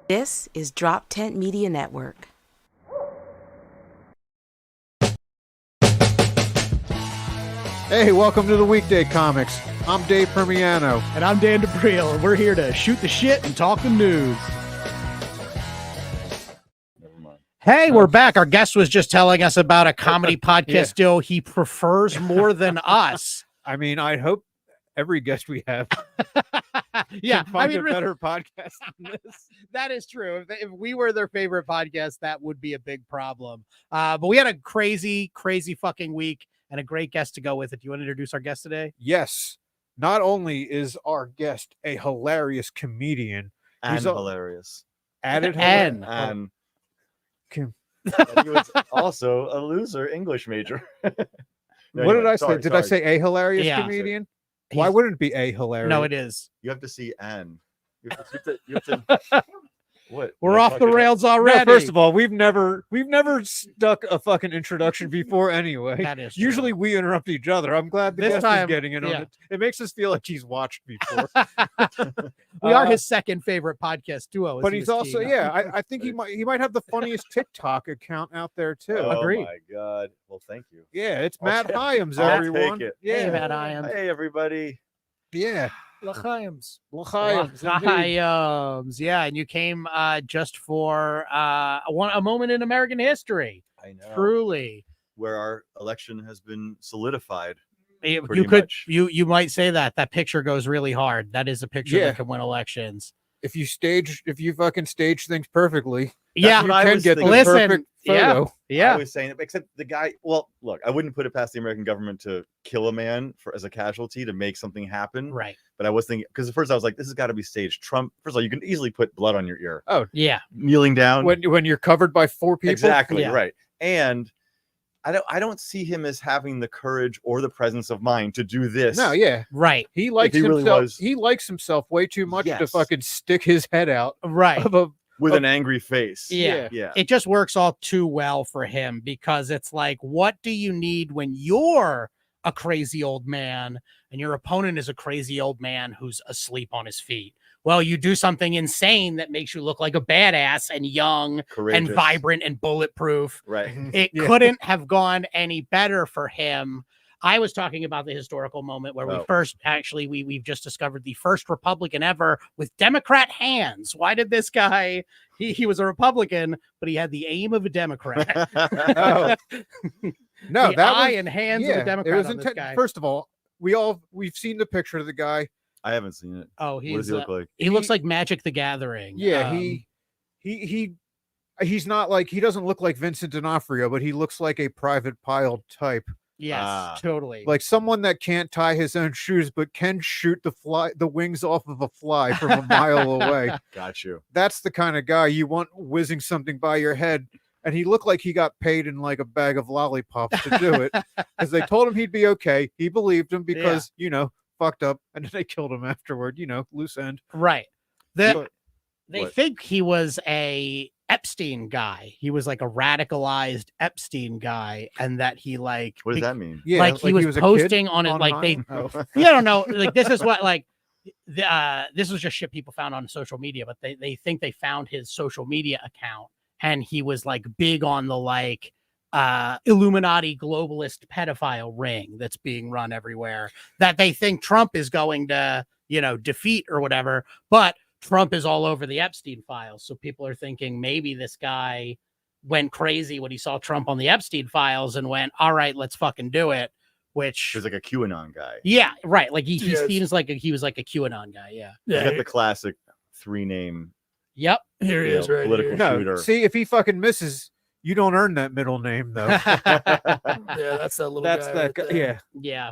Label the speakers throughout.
Speaker 1: This is Drop Tent Media Network.
Speaker 2: Hey, welcome to the Weekday Comics. I'm Dave Primiano.
Speaker 3: And I'm Dan D'Aprile, and we're here to shoot the shit and talk the news. Hey, we're back. Our guest was just telling us about a comedy podcast deal he prefers more than us.
Speaker 2: I mean, I hope every guest we have
Speaker 3: Yeah,
Speaker 2: can find a better podcast than this.
Speaker 3: That is true. If we were their favorite podcast, that would be a big problem. But we had a crazy fucking week and a great guest to go with it. Do you want to introduce our guest today?
Speaker 2: Yes. Not only is our guest a hilarious comedian,
Speaker 4: he's hilarious.
Speaker 2: Added
Speaker 3: and
Speaker 4: he was also a loser English major.
Speaker 2: What did I say? Did I say a hilarious
Speaker 3: Yeah.
Speaker 2: comedian? Why wouldn't it be a hilarious?
Speaker 3: No, it is.
Speaker 4: You have to see Anne. You have to what?
Speaker 3: We're off the rails already.
Speaker 2: No, first of all, we've never stuck a fucking introduction before anyway.
Speaker 3: That is true.
Speaker 2: Usually we interrupt each other. I'm glad the
Speaker 3: This
Speaker 2: guest
Speaker 3: time,
Speaker 2: is getting in on it. It makes us feel like he's watched before.
Speaker 3: We are his second favorite podcast duo.
Speaker 2: But he's also, I think he might have the funniest TikTok account out there too.
Speaker 4: Oh
Speaker 3: Agreed.
Speaker 4: my god. Well, thank you.
Speaker 2: Yeah, it's Matt Hyams,
Speaker 4: I'll
Speaker 2: everyone.
Speaker 4: take it.
Speaker 2: Yeah,
Speaker 3: Hey, Matt Hyams.
Speaker 4: Hey everybody.
Speaker 2: yeah.
Speaker 3: L'chaim.
Speaker 2: L'chaim.
Speaker 3: Yeah, and you came just for a moment in American history.
Speaker 4: I know.
Speaker 3: Truly.
Speaker 4: Where our election has been solidified.
Speaker 3: You
Speaker 4: Pretty
Speaker 3: could
Speaker 4: much.
Speaker 3: you might say that picture goes really hard. That is a picture that can win elections.
Speaker 2: If you fucking stage things perfectly,
Speaker 3: Yeah,
Speaker 4: what I
Speaker 2: can
Speaker 4: was
Speaker 2: get the
Speaker 4: thinking.
Speaker 2: perfect photo.
Speaker 4: I
Speaker 3: Yeah.
Speaker 4: was saying it, except the guy. Well, look, I wouldn't put it past the American government to kill a man as a casualty to make something happen.
Speaker 3: Right.
Speaker 4: But I was thinking, because at first I was like, this has got to be staged. Trump. First of all, you can easily put blood on your ear.
Speaker 2: Oh,
Speaker 3: Yeah.
Speaker 4: Kneeling down.
Speaker 2: when you're covered by four people.
Speaker 4: Exactly.
Speaker 3: Yeah.
Speaker 4: Right. And I don't see him as having the courage or the presence of mind to do this.
Speaker 2: No, yeah.
Speaker 3: Right.
Speaker 2: He likes
Speaker 4: he really
Speaker 2: himself.
Speaker 4: was-
Speaker 2: He likes himself way too much to
Speaker 4: Yes.
Speaker 2: fucking stick his head out
Speaker 3: Right.
Speaker 2: of a.
Speaker 4: With an angry face.
Speaker 3: Yeah.
Speaker 4: Yeah.
Speaker 3: It just works all too well for him because it's like, what do you need when you're a crazy old man and your opponent is a crazy old man who's asleep on his feet? Well, you do something insane that makes you look like a badass and young
Speaker 4: Courageous.
Speaker 3: and vibrant and bulletproof.
Speaker 4: Right.
Speaker 3: It couldn't have gone any better for him. I was talking about the historical moment where we've just discovered the first Republican ever with Democrat hands. Why did this guy, he was a Republican, but he had the aim of a Democrat.
Speaker 2: Oh. No,
Speaker 3: the
Speaker 2: that
Speaker 3: eye
Speaker 2: was,
Speaker 3: and hands of
Speaker 2: yeah,
Speaker 3: a Democrat
Speaker 2: it was
Speaker 3: on this guy.
Speaker 2: First of all, we've seen the picture of the guy.
Speaker 4: I haven't seen it.
Speaker 3: Oh,
Speaker 4: What does he look like?
Speaker 3: he looks like Magic the Gathering.
Speaker 2: Yeah, he's not like, he doesn't look like Vincent D'Onofrio, but he looks like a Private Pile type.
Speaker 3: Yes, totally.
Speaker 2: Like someone that can't tie his own shoes, but can shoot the wings off of a fly from a mile away.
Speaker 4: Got you.
Speaker 2: That's the kind of guy you want whizzing something by your head. And he looked like he got paid in like a bag of lollipops to do it, because they told him he'd be okay. He believed him because, fucked up. And then they killed him afterward, loose end.
Speaker 3: Right. They
Speaker 4: What?
Speaker 3: think he was a Epstein guy. He was like a radicalized Epstein guy, and that he like
Speaker 4: What does that mean?
Speaker 2: Yeah,
Speaker 3: like he was
Speaker 2: a
Speaker 3: posting
Speaker 2: kid
Speaker 3: on it like they
Speaker 2: Oh.
Speaker 3: I don't know, like this is what like this was just shit people found on social media, but they think they found his social media account and he was like big on the like Illuminati globalist pedophile ring that's being run everywhere that they think Trump is going to, defeat or whatever, but Trump is all over the Epstein files. So people are thinking maybe this guy went crazy when he saw Trump on the Epstein files and went, all right, let's fucking do it. Which
Speaker 4: He's like a QAnon guy.
Speaker 3: yeah, right. Like he seems like he was like a QAnon guy. Yeah.
Speaker 4: He got the classic 3-name
Speaker 3: Yep.
Speaker 5: Here he is, right
Speaker 4: political
Speaker 5: here.
Speaker 2: No,
Speaker 4: shooter.
Speaker 2: see, if he fucking misses, you don't earn that middle name though.
Speaker 5: Yeah, that's that little
Speaker 2: That's
Speaker 5: guy.
Speaker 2: that
Speaker 5: right
Speaker 2: guy.
Speaker 5: there.
Speaker 2: Yeah,
Speaker 3: Yeah.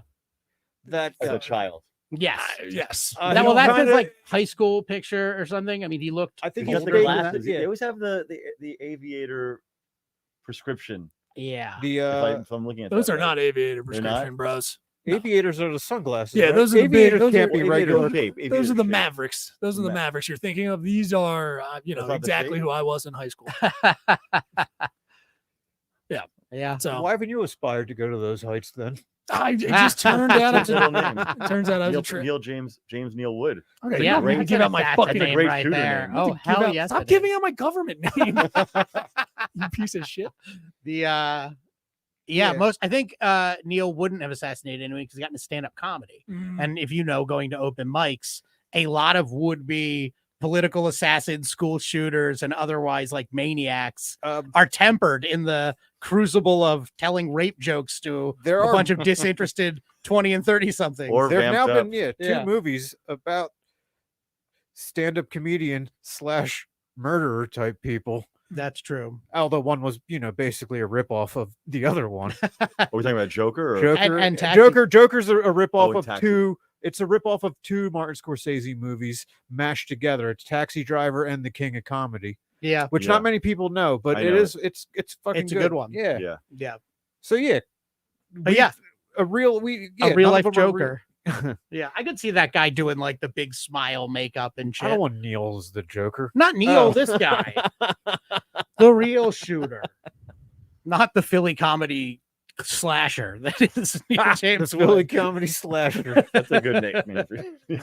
Speaker 2: that
Speaker 4: As
Speaker 2: guy.
Speaker 4: a child.
Speaker 3: Yes.
Speaker 5: Yes.
Speaker 3: That's his like high school picture or something. I mean, he looked.
Speaker 2: I think
Speaker 4: He
Speaker 2: he's
Speaker 4: got the
Speaker 2: bigger
Speaker 3: older.
Speaker 2: than that.
Speaker 4: glasses.
Speaker 2: Yeah.
Speaker 4: They always have the aviator prescription.
Speaker 3: Yeah.
Speaker 2: The
Speaker 4: if I'm looking at
Speaker 5: Those
Speaker 4: that
Speaker 5: are
Speaker 4: right.
Speaker 5: not aviator
Speaker 4: They're not?
Speaker 5: prescription, bros. No.
Speaker 2: aviators are the sunglasses.
Speaker 5: Yeah,
Speaker 2: right?
Speaker 5: those are the big-
Speaker 2: aviators
Speaker 5: those
Speaker 2: can't
Speaker 5: are-
Speaker 2: be
Speaker 4: Aviator
Speaker 2: regular.
Speaker 4: shape,
Speaker 5: Those
Speaker 4: aviator
Speaker 5: are the
Speaker 4: shape.
Speaker 5: Mavericks. Those are the Mavericks you're thinking of. These are,
Speaker 4: That's not the
Speaker 5: exactly
Speaker 4: shape?
Speaker 5: who I was in high school.
Speaker 3: Yeah.
Speaker 5: So
Speaker 2: Why haven't you aspired to go to those heights then?
Speaker 5: It just turned out
Speaker 4: That's
Speaker 5: it
Speaker 4: his middle name.
Speaker 5: turns out I was
Speaker 4: Neil,
Speaker 5: a trick.
Speaker 4: Neil James Neil Wood.
Speaker 5: Okay,
Speaker 3: Yeah,
Speaker 5: I'm gonna
Speaker 3: great.
Speaker 5: give out my
Speaker 3: That's
Speaker 5: fucking
Speaker 3: a
Speaker 5: name.
Speaker 3: name
Speaker 4: great
Speaker 3: right
Speaker 4: shooter
Speaker 3: there.
Speaker 4: name.
Speaker 3: Oh,
Speaker 5: Give
Speaker 3: hell
Speaker 5: out-
Speaker 3: yes.
Speaker 5: Stop
Speaker 3: it
Speaker 5: giving
Speaker 3: is.
Speaker 5: out my government name. You piece of shit.
Speaker 3: Yeah.
Speaker 2: Yeah.
Speaker 3: I think Neil wouldn't have assassinated anyone because he got into stand-up comedy. And if you know, going to open mics, a lot of would-be political assassins, school shooters, and otherwise like maniacs are tempered in the crucible of telling rape jokes to
Speaker 2: There
Speaker 3: a
Speaker 2: are
Speaker 3: bunch of disinterested 20 and 30 something.
Speaker 4: Or
Speaker 2: there have now
Speaker 4: vamped
Speaker 2: been
Speaker 4: up.
Speaker 2: two
Speaker 3: Yeah.
Speaker 2: movies about stand-up comedian / murderer type people.
Speaker 3: That's true.
Speaker 2: Although one was, basically a ripoff of the other one.
Speaker 4: Are we talking about Joker? Or?
Speaker 2: Joker
Speaker 3: and Taxi.
Speaker 2: Joker's a ripoff
Speaker 4: and
Speaker 2: of
Speaker 4: Taxi.
Speaker 2: two. It's a ripoff of two Martin Scorsese movies mashed together. It's Taxi Driver and The King of Comedy,
Speaker 3: Yeah.
Speaker 2: which
Speaker 4: Yeah.
Speaker 2: not many people know, but
Speaker 4: I
Speaker 2: it
Speaker 4: know
Speaker 2: is. It's fucking.
Speaker 3: It's a good one.
Speaker 2: Yeah.
Speaker 4: Yeah.
Speaker 3: Yeah.
Speaker 2: So yeah.
Speaker 3: But yeah,
Speaker 2: a real
Speaker 3: a
Speaker 2: none
Speaker 3: real
Speaker 2: of
Speaker 3: life
Speaker 2: them are real.
Speaker 3: Joker. Yeah. I could see that guy doing like the big smile makeup and
Speaker 2: I don't
Speaker 3: shit.
Speaker 2: want Neil as the Joker.
Speaker 3: Not Neil,
Speaker 2: Oh.
Speaker 3: this guy. The real shooter. Not the Philly comedy slasher that is Neil
Speaker 2: The
Speaker 3: James
Speaker 2: Philly
Speaker 3: Wood.
Speaker 2: comedy slasher.
Speaker 4: That's a good nickname for you.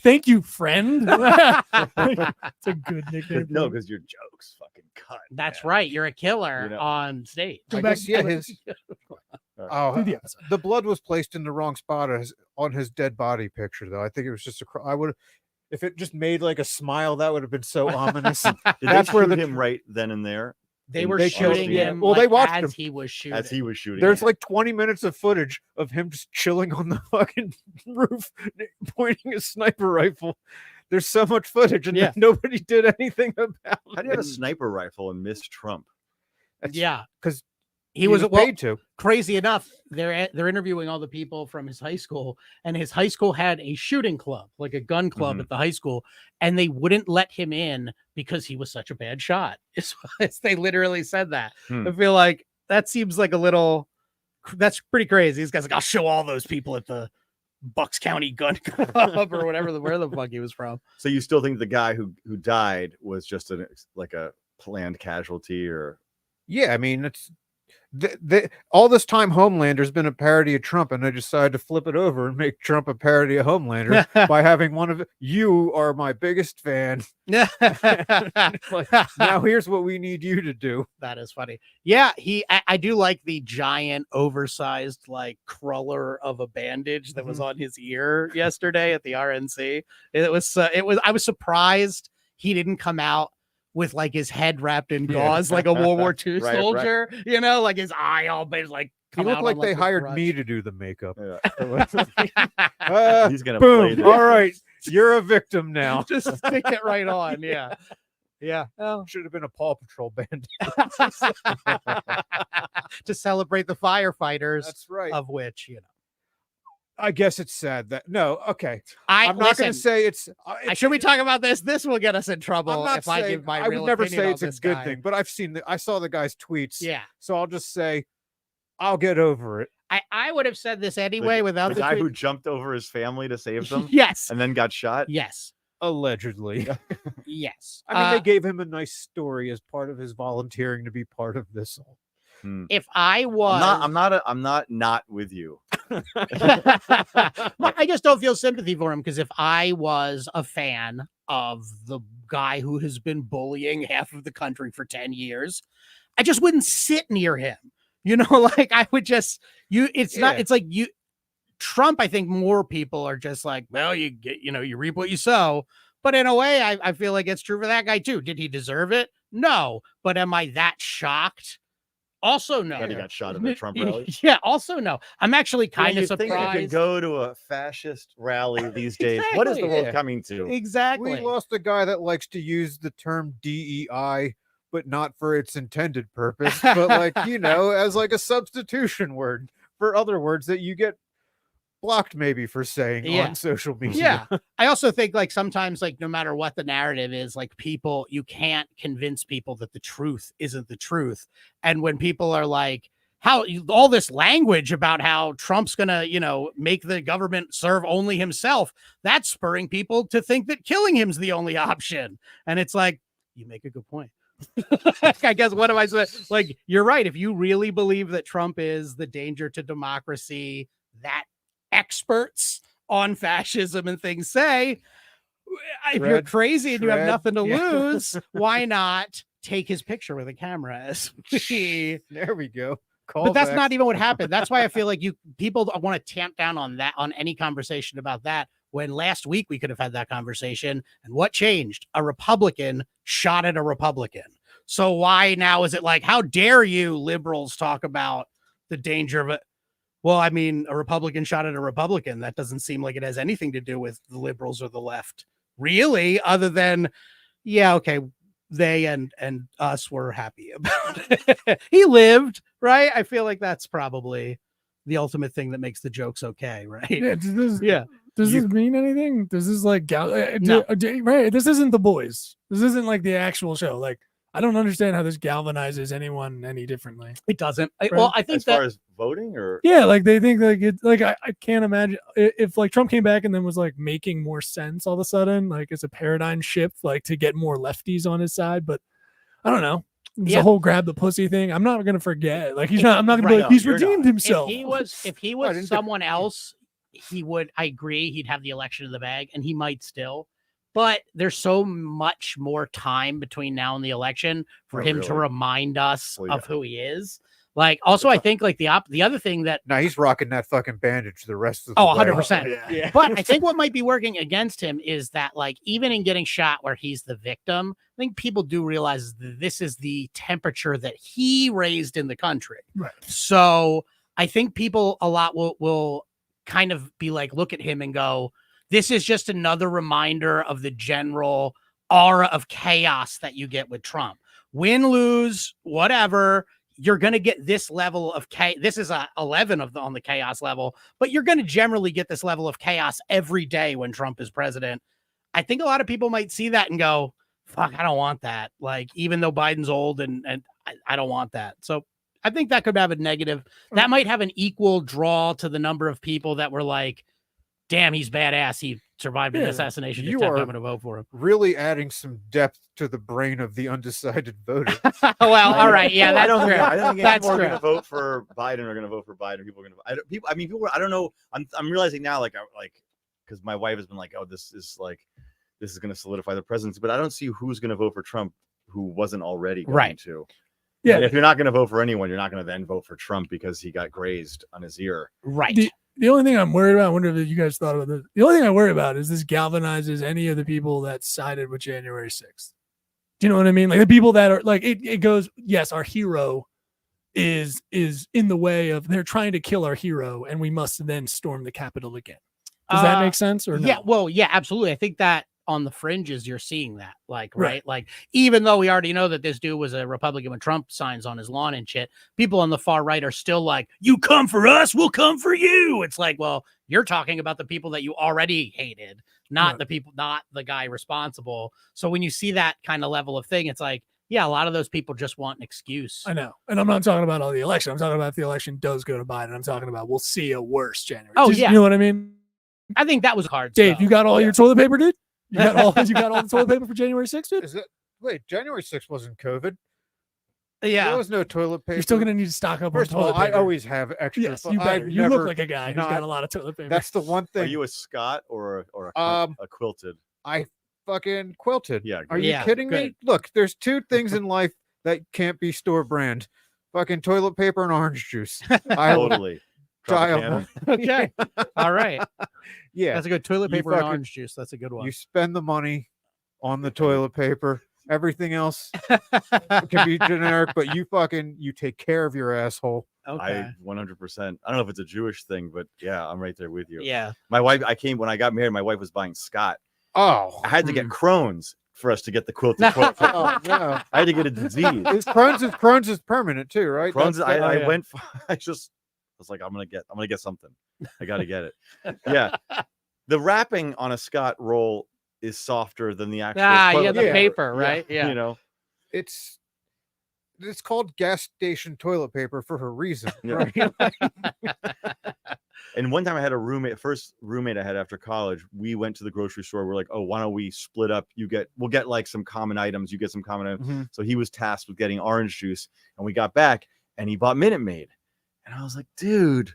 Speaker 5: Thank you, friend. It's a good nickname.
Speaker 4: No, because your jokes fucking cut.
Speaker 3: That's
Speaker 4: man.
Speaker 3: right. You're a killer
Speaker 4: You know.
Speaker 3: on stage.
Speaker 5: Go
Speaker 2: I
Speaker 5: back-
Speaker 2: guess, yeah,
Speaker 5: go back-
Speaker 2: his
Speaker 4: Oh,
Speaker 5: Do the episode.
Speaker 2: the blood was placed in the wrong spot on his dead body picture, though. I think it was just I would, if it just made like a smile, that would have been so ominous.
Speaker 4: Did
Speaker 2: That's
Speaker 4: they
Speaker 2: where
Speaker 4: shoot
Speaker 2: the
Speaker 4: him right then and there
Speaker 3: They were
Speaker 2: They killed
Speaker 3: shooting
Speaker 2: him.
Speaker 3: him.
Speaker 2: Well, they
Speaker 3: like,
Speaker 2: watched
Speaker 3: as
Speaker 2: him.
Speaker 3: he was shooting.
Speaker 4: as he was shooting?
Speaker 2: There's
Speaker 4: him?
Speaker 2: like 20 minutes of footage of him just chilling on the fucking roof, pointing a sniper rifle. There's so much footage, and
Speaker 3: Yeah.
Speaker 2: nobody did anything about
Speaker 4: How do you have a
Speaker 2: it.
Speaker 4: sniper rifle and miss Trump?
Speaker 2: That's
Speaker 3: Yeah,
Speaker 2: 'cause
Speaker 3: he was well,
Speaker 2: paid to.
Speaker 3: crazy enough. They're interviewing all the people from his high school, and his high school had a shooting club, like a gun club
Speaker 4: Mhm.
Speaker 3: at the high school, and they wouldn't let him in because he was such a bad shot. They literally said that.
Speaker 4: Hmm.
Speaker 3: I feel like that seems like a little. That's pretty crazy. These guys like, I'll show all those people at the Bucks County Gun Club or whatever where the fuck he was from.
Speaker 4: So you still think the guy who died was just a planned casualty, or
Speaker 2: Yeah, I mean, it's all this time Homelander's been a parody of Trump, and they decided to flip it over and make Trump a parody of Homelander by having one of you are my biggest fan. Like, now here's what we need you to do.
Speaker 3: That is funny. Yeah, I do like the giant oversized like cruller of a bandage that was on his ear yesterday at the RNC. It was I was surprised he didn't come out with like his head wrapped in gauze like a World War II
Speaker 4: Right,
Speaker 3: soldier, like his eye all big, like
Speaker 2: He
Speaker 3: come
Speaker 2: looked
Speaker 3: out
Speaker 2: like
Speaker 3: on,
Speaker 2: they
Speaker 3: the
Speaker 2: hired
Speaker 3: crutch.
Speaker 2: me to do the makeup.
Speaker 4: he's gonna play
Speaker 2: Boom.
Speaker 4: this.
Speaker 2: All right. You're a victim now.
Speaker 3: Just stick it right on. Yeah. Yeah. Oh.
Speaker 2: Should have been a Paw Patrol band.
Speaker 3: To celebrate the firefighters,
Speaker 2: That's right.
Speaker 3: of which,
Speaker 2: I guess it's sad that okay.
Speaker 3: I'm
Speaker 2: I'm not going to say it's.
Speaker 3: Should we talk about this? This will get us in trouble
Speaker 2: I'm not
Speaker 3: if I
Speaker 2: saying,
Speaker 3: give my
Speaker 2: I would
Speaker 3: real
Speaker 2: never
Speaker 3: opinion
Speaker 2: say
Speaker 3: on
Speaker 2: it's a
Speaker 3: this
Speaker 2: good
Speaker 3: guy.
Speaker 2: thing, but I saw the guy's tweets.
Speaker 3: Yeah.
Speaker 2: So I'll just say, I'll get over it.
Speaker 3: I would have said this anyway without
Speaker 4: the
Speaker 3: the
Speaker 4: guy
Speaker 3: tweet.
Speaker 4: who jumped over his family to save them
Speaker 3: Yes.
Speaker 4: and then got shot.
Speaker 3: Yes.
Speaker 2: Allegedly.
Speaker 3: Yes.
Speaker 2: I mean, they gave him a nice story as part of his volunteering to be part of this.
Speaker 3: If I was,
Speaker 4: I'm not with you.
Speaker 3: I just don't feel sympathy for him because if I was a fan of the guy who has been bullying half of the country for 10 years, I just wouldn't sit near him. Like I would just it's not. It's like Trump. I think more people are just like, well, you get, you reap what you sow. But in a way, I feel like it's true for that guy too. Did he deserve it? No. But am I that shocked? Also, no.
Speaker 4: That he got shot at the Trump rally.
Speaker 3: Yeah. Also, no. I'm actually kind
Speaker 4: You
Speaker 3: of
Speaker 4: think you can
Speaker 3: surprised.
Speaker 4: go to a fascist rally these days? What is the
Speaker 3: Exactly.
Speaker 4: world coming to?
Speaker 3: Exactly.
Speaker 2: We lost a guy that likes to use the term DEI, but not for its intended purpose, but as like a substitution word for other words that you get blocked maybe for saying on social media.
Speaker 3: Yeah. I also think like sometimes like no matter what the narrative is, like people, you can't convince people that the truth isn't the truth. And when people are like, how all this language about how Trump's gonna, make the government serve only himself, that's spurring people to think that killing him's the only option. And it's like, you make a good point. I guess what am I saying? Like, you're right. If you really believe that Trump is the danger to democracy that experts on fascism and things say, if you're crazy and you have nothing to lose, why not take his picture with a camera? As
Speaker 2: there we go.
Speaker 3: But that's not even what happened. That's why I feel like people want to tamp down on that, on any conversation about that. When last week we could have had that conversation, and what changed? A Republican shot at a Republican. So why now is it like, how dare you liberals talk about the danger of it? Well, I mean, a Republican shot at a Republican. That doesn't seem like it has anything to do with the liberals or the left, really, other than, yeah, okay, they and us were happy about it. He lived, right? I feel like that's probably the ultimate thing that makes the jokes okay, right?
Speaker 5: Yeah. Does this mean anything? Does this like
Speaker 3: No.
Speaker 5: right? This isn't The Boys. This isn't like the actual show. Like, I don't understand how this galvanizes anyone any differently.
Speaker 3: It doesn't.
Speaker 5: Right?
Speaker 3: Well, I think
Speaker 4: As far as voting, or
Speaker 5: yeah, like they think like it. Like I can't imagine if like Trump came back and then was like making more sense all of a sudden. Like it's a paradigm shift, like to get more lefties on his side. But I don't know. It's the whole grab the pussy thing. I'm not gonna forget. Like he's not. I'm not gonna be like he's redeemed himself.
Speaker 3: If he was someone else, he would. I agree. He'd have the election in the bag, and he might still. But there's so much more time between now and the election for him to remind us of who he is. Like, also, I think like the other thing that
Speaker 2: he's rocking that fucking bandage the rest of the
Speaker 3: 100%. Yeah. But I think what might be working against him is that, like, even in getting shot where he's the victim, I think people do realize that this is the temperature that he raised in the country.
Speaker 5: Right.
Speaker 3: So I think people a lot will kind of be like, look at him and go, this is just another reminder of the general aura of chaos that you get with Trump. Win, lose, whatever. You're going to get this level of chaos. This is a 11 on the chaos level, but you're going to generally get this level of chaos every day when Trump is president. I think a lot of people might see that and go, fuck, I don't want that. Like, even though Biden's old and I don't want that. So I think that could have a negative. That might have an equal draw to the number of people that were like, damn, he's badass. He survived an assassination.
Speaker 2: You
Speaker 3: attempt.
Speaker 2: are
Speaker 3: I'm going to vote for him.
Speaker 2: Really adding some depth to the brain of the undecided voter.
Speaker 3: Well, all right. Yeah, that's true.
Speaker 4: I don't think
Speaker 3: That's
Speaker 4: people are
Speaker 3: true.
Speaker 4: going to vote for Biden or going to vote for Biden. People are going to. People. I don't know. I'm realizing now, like, because my wife has been like, oh, this is going to solidify the presidency, but I don't see who's going to vote for Trump who wasn't already going to. Yeah. And if you're not going to vote for anyone, you're not going to then vote for Trump because he got grazed on his ear.
Speaker 3: Right.
Speaker 5: The only thing I'm worried about, I wonder if you guys thought about this. The only thing I worry about is this galvanizes any of the people that sided with January 6th. Do you know what I mean? Like the people that are like, it goes, yes, our hero is in the way of, they're trying to kill our hero and we must then storm the Capitol again. Does that make sense or no?
Speaker 3: Yeah, well, yeah, absolutely. I think that on the fringes, you're seeing that, like, right? Like, even though we already know that this dude was a Republican when Trump signs on his lawn and shit, people on the far right are still like, you come for us, we'll come for you. It's like, well, you're talking about the people that you already hated, not the people, not the guy responsible. So when you see that kind of level of thing, it's like, yeah, a lot of those people just want an excuse.
Speaker 5: I know. And I'm not talking about all the election. I'm talking about if the election does go to Biden. I'm talking about we'll see a worse January.
Speaker 3: Oh, yeah.
Speaker 5: You know what I mean?
Speaker 3: I think that was hard.
Speaker 5: Dave, you got all your toilet paper, dude? You got all the toilet paper for January 6th, dude?
Speaker 2: Wait, January 6th wasn't COVID.
Speaker 3: Yeah.
Speaker 2: There was no toilet paper.
Speaker 5: You're still going to need to stock up
Speaker 2: First
Speaker 5: on toilet
Speaker 2: of all,
Speaker 5: paper.
Speaker 2: I always have extra.
Speaker 5: Yes, you better. You look like a guy who's got a lot of toilet paper.
Speaker 2: That's the one thing.
Speaker 4: Are you a Scott or a quilted?
Speaker 2: I fucking quilted.
Speaker 4: Yeah.
Speaker 2: Are you kidding me? Look, there's two things in life that can't be store brand. Fucking toilet paper and orange juice.
Speaker 4: Totally.
Speaker 3: Okay. All right.
Speaker 2: Yeah.
Speaker 3: That's a good toilet paper and orange juice. That's a good one.
Speaker 2: You spend the money on the toilet paper. Everything else can be generic, but you take care of your asshole.
Speaker 3: Okay.
Speaker 4: I 100%. I don't know if it's a Jewish thing, but yeah, I'm right there with you.
Speaker 3: Yeah.
Speaker 4: My wife, when I got married, my wife was buying Scott.
Speaker 2: Oh.
Speaker 4: I had to get Crohn's for us to get the quilted toilet paper.
Speaker 2: Oh, no.
Speaker 4: I had to get a disease.
Speaker 2: Crohn's is permanent too, right?
Speaker 4: Crohn's. I went. I was like, I'm gonna get something. I gotta get it. Yeah. The wrapping on a Scott roll is softer than the actual.
Speaker 3: The paper, right? Yeah.
Speaker 4: You know,
Speaker 2: it's called gas station toilet paper for a reason.
Speaker 4: Yeah.
Speaker 2: Right?
Speaker 4: And one time I had a roommate, first roommate I had after college. We went to the grocery store. We're like, oh, why don't we split up? We'll get like some common items. You get some common items.
Speaker 2: Mhm.
Speaker 4: So he was tasked with getting orange juice, and we got back, and he bought Minute Maid, and I was like, dude.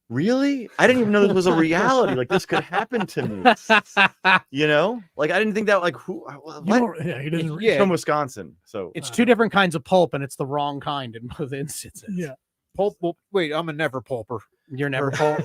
Speaker 4: Really? I didn't even know this was a reality. Like this could happen to me. You know? Like I didn't think that. Like who? What?
Speaker 5: Yeah, he doesn't.
Speaker 4: He's from Wisconsin, so
Speaker 3: It's two different kinds of pulp, and it's the wrong kind in both instances.
Speaker 5: Yeah.
Speaker 2: Pulp. Well, wait, I'm a never pulper.
Speaker 3: You're never pulp.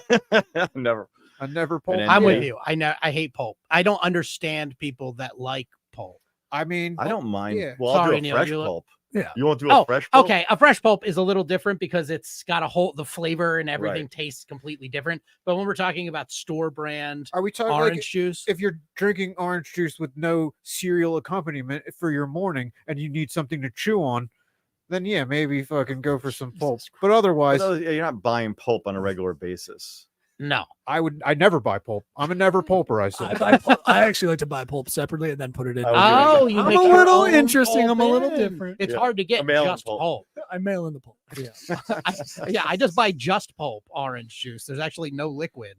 Speaker 4: never.
Speaker 2: A never pulp.
Speaker 4: then-
Speaker 3: I'm
Speaker 4: Yeah.
Speaker 3: with you. I hate pulp. I don't understand people that like pulp.
Speaker 2: I mean,
Speaker 4: I don't mind.
Speaker 2: Yeah.
Speaker 4: Well,
Speaker 3: Sorry,
Speaker 4: I'll do
Speaker 3: Neil,
Speaker 4: a fresh
Speaker 3: you look-
Speaker 4: pulp.
Speaker 5: Yeah.
Speaker 4: You won't do a fresh pulp?
Speaker 3: Okay, a fresh pulp is a little different because it's got the flavor and everything
Speaker 4: Right.
Speaker 3: tastes completely different. But when we're talking about store brand
Speaker 2: Are we talking
Speaker 3: orange
Speaker 2: like
Speaker 3: juice,
Speaker 2: if you're drinking orange juice with no cereal accompaniment for your morning and you need something to chew on, then yeah, maybe fucking go for some pulp. But otherwise,
Speaker 4: But you're not buying pulp on a regular basis.
Speaker 3: no.
Speaker 2: I never buy pulp. I'm a never pulper, I
Speaker 5: I,
Speaker 2: say.
Speaker 5: buy pulp. I actually like to buy pulp separately and then put it in.
Speaker 4: I would do it.
Speaker 3: You
Speaker 5: I'm
Speaker 3: make
Speaker 5: a
Speaker 3: your
Speaker 5: little
Speaker 3: own
Speaker 5: interesting.
Speaker 3: pulp
Speaker 5: I'm a little
Speaker 3: in.
Speaker 5: different.
Speaker 3: It's
Speaker 4: Yeah.
Speaker 3: hard to get
Speaker 4: A mail-in
Speaker 3: just
Speaker 4: pulp.
Speaker 3: pulp.
Speaker 5: I mail in the pulp. Yeah.
Speaker 3: I just buy just pulp orange juice. There's actually no liquid.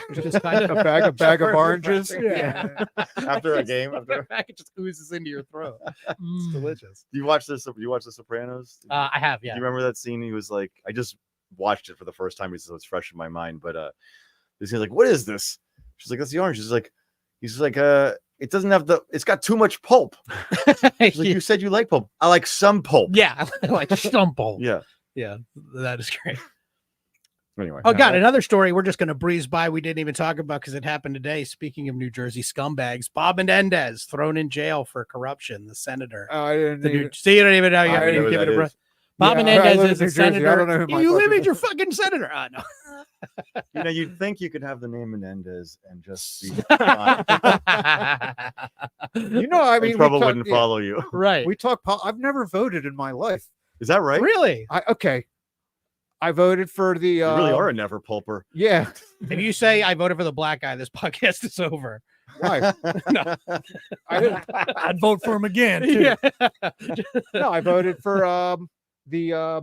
Speaker 3: It's just kind of
Speaker 2: a bag of oranges.
Speaker 3: Yeah.
Speaker 4: After a game,
Speaker 3: it just oozes into your throat. It's delicious.
Speaker 4: Do you watch this? Do you watch The Sopranos?
Speaker 3: I have,
Speaker 4: Do
Speaker 3: yeah.
Speaker 4: you remember that scene? He was like, I just watched it for the first time because it's fresh in my mind. But this guy's like, what is this? She's like, that's the orange. He's like, it doesn't have it's got too much pulp. She's like, you said you like pulp. I like some pulp.
Speaker 3: Yeah, like stump pulp.
Speaker 4: Yeah.
Speaker 3: Yeah, that is great.
Speaker 4: Anyway.
Speaker 3: Oh, God, another story we're just going to breeze by. We didn't even talk about because it happened today. Speaking of New Jersey scumbags, Bob Menendez thrown in jail for corruption. The senator.
Speaker 2: I didn't
Speaker 3: The
Speaker 2: even,
Speaker 3: so you don't even know. You
Speaker 4: I
Speaker 3: haven't
Speaker 4: know
Speaker 3: even
Speaker 4: who
Speaker 3: given
Speaker 4: that
Speaker 3: it a
Speaker 4: is.
Speaker 3: breath. Bob
Speaker 2: Yeah, I
Speaker 3: Menendez
Speaker 2: live
Speaker 3: is
Speaker 2: in
Speaker 3: a
Speaker 2: New Jersey. I
Speaker 3: senator.
Speaker 2: don't know who my
Speaker 3: You live
Speaker 2: fucking-
Speaker 3: as your fucking senator. No.
Speaker 4: You know, you'd think you could have the name Menendez and just be
Speaker 2: you know, I mean, we
Speaker 4: trouble
Speaker 2: talk-
Speaker 4: wouldn't
Speaker 2: yeah,
Speaker 4: follow you.
Speaker 3: Right.
Speaker 2: We talk. I've never voted in my life.
Speaker 4: Is that right?
Speaker 3: Really?
Speaker 2: I voted for the.
Speaker 4: You really are a never pulper.
Speaker 2: Yeah.
Speaker 3: If you say I voted for the black guy, this podcast is over.
Speaker 2: Why? I didn't.
Speaker 5: I'd vote for him again. Too.
Speaker 3: Yeah.
Speaker 2: No, I voted for the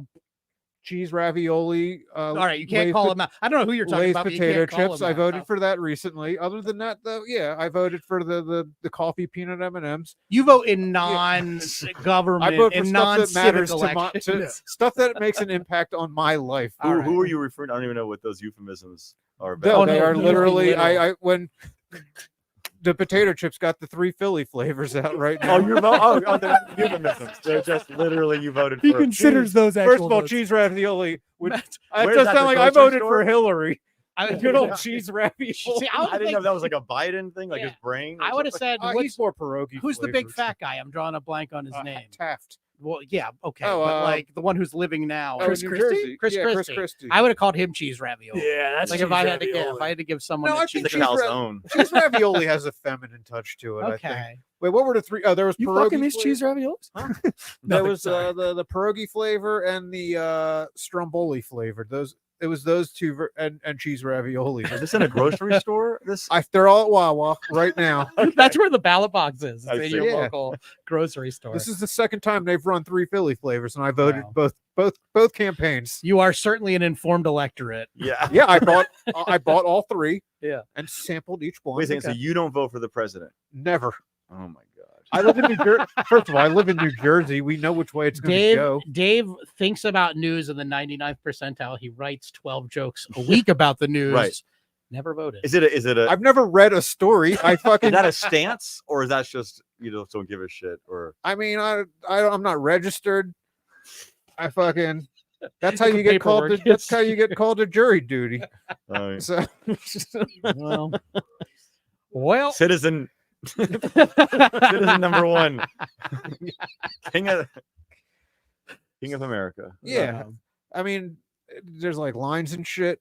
Speaker 2: cheese ravioli.
Speaker 3: All right, you can't
Speaker 2: Lay's
Speaker 3: call
Speaker 2: pot-
Speaker 3: him out. I don't know who you're talking
Speaker 2: Lay's
Speaker 3: about. but you
Speaker 2: potato
Speaker 3: can't call
Speaker 2: chips.
Speaker 3: him
Speaker 2: I
Speaker 3: out.
Speaker 2: voted for that recently. Other than that, though, yeah, I voted for the coffee peanut M&Ms.
Speaker 3: You vote in non-government,
Speaker 2: I vote for
Speaker 3: in
Speaker 2: stuff that
Speaker 3: non-civic
Speaker 2: matters to
Speaker 3: elections.
Speaker 2: stuff that makes an impact on my life.
Speaker 3: All right.
Speaker 4: Who are you referring to? I don't even know what those euphemisms are about.
Speaker 2: No,
Speaker 3: Oh,
Speaker 2: they
Speaker 3: no,
Speaker 2: are
Speaker 3: no,
Speaker 2: literally.
Speaker 3: literal.
Speaker 2: I when the potato chips got the 3 Philly flavors out right now.
Speaker 4: Oh, you vote. Oh, they're euphemisms. They're just literally you voted for.
Speaker 5: He considers those actual
Speaker 2: First of all,
Speaker 5: votes.
Speaker 2: cheese ravioli. Would, it
Speaker 4: Where's
Speaker 2: does
Speaker 4: that,
Speaker 2: sound
Speaker 4: the
Speaker 2: like I
Speaker 4: grocery
Speaker 2: voted
Speaker 4: store?
Speaker 2: for Hillary. Good old
Speaker 4: Yeah.
Speaker 2: cheese ravioli.
Speaker 3: See,
Speaker 4: I didn't know
Speaker 3: think-
Speaker 4: if that was like a Biden thing, like
Speaker 3: Yeah.
Speaker 4: his brain. or
Speaker 3: I would have
Speaker 4: something.
Speaker 3: said, what's-
Speaker 2: He's more pierogi.
Speaker 3: who's the big
Speaker 2: flavors.
Speaker 3: fat guy? I'm drawing a blank on his
Speaker 2: Uh,
Speaker 3: name.
Speaker 2: Taft.
Speaker 3: Well, yeah, okay,
Speaker 2: Oh,
Speaker 3: but like the one who's living now.
Speaker 2: Oh,
Speaker 5: Chris
Speaker 2: New
Speaker 5: Christie?
Speaker 2: Jersey.
Speaker 3: Chris
Speaker 2: Yeah,
Speaker 3: Christie.
Speaker 2: Chris Christie.
Speaker 3: I would have called him cheese ravioli.
Speaker 5: Yeah, that's
Speaker 3: Like
Speaker 5: cheese
Speaker 3: if I had to give,
Speaker 5: ravioli.
Speaker 3: if I had to give someone
Speaker 2: No,
Speaker 3: a
Speaker 2: I
Speaker 3: cheese
Speaker 2: think
Speaker 4: It's a
Speaker 2: cheese
Speaker 3: ravioli.
Speaker 4: calzone.
Speaker 2: Cheese ravioli has a feminine touch to it. I think.
Speaker 3: Okay.
Speaker 2: Wait, what were the three? Oh, there was
Speaker 5: You
Speaker 2: pierogi
Speaker 5: fucking these
Speaker 2: flavor.
Speaker 5: cheese raviolis?
Speaker 2: There
Speaker 5: Nothing,
Speaker 2: was
Speaker 5: sorry.
Speaker 2: the pierogi flavor and the stromboli flavored. It was those two and cheese ravioli.
Speaker 4: Is this in a grocery store? This
Speaker 2: They're all at Wawa right now.
Speaker 3: That's where the ballot box is. It's
Speaker 4: I
Speaker 3: in
Speaker 4: see.
Speaker 3: your
Speaker 2: Yeah.
Speaker 3: local grocery store.
Speaker 2: This is the second time they've run 3 Philly flavors, and I voted
Speaker 3: Wow.
Speaker 2: both campaigns.
Speaker 3: You are certainly an informed electorate.
Speaker 4: yeah.
Speaker 2: Yeah, I bought all 3.
Speaker 3: Yeah.
Speaker 2: and sampled each one.
Speaker 4: Wait a second. So you don't vote for the president?
Speaker 2: Never.
Speaker 4: Oh my god.
Speaker 2: I live in New Jersey. First of all, I live in New Jersey. We know which way it's going to go.
Speaker 3: Dave thinks about news in the 99th percentile. He writes 12 jokes a week about the news.
Speaker 4: Right.
Speaker 3: Never voted.
Speaker 4: Is it a
Speaker 2: I've never read a story. I
Speaker 4: is
Speaker 2: fucking.
Speaker 4: that a stance or is that just you don't give a shit or
Speaker 2: I mean, I'm not registered. I fucking. That's how
Speaker 3: The
Speaker 2: you get called.
Speaker 3: paperwork
Speaker 2: That's
Speaker 3: gets
Speaker 2: how you get called to jury duty.
Speaker 4: yeah.
Speaker 2: So,
Speaker 3: Well,
Speaker 4: Citizen number 1. King of America.
Speaker 2: yeah. I mean, there's like lines and shit,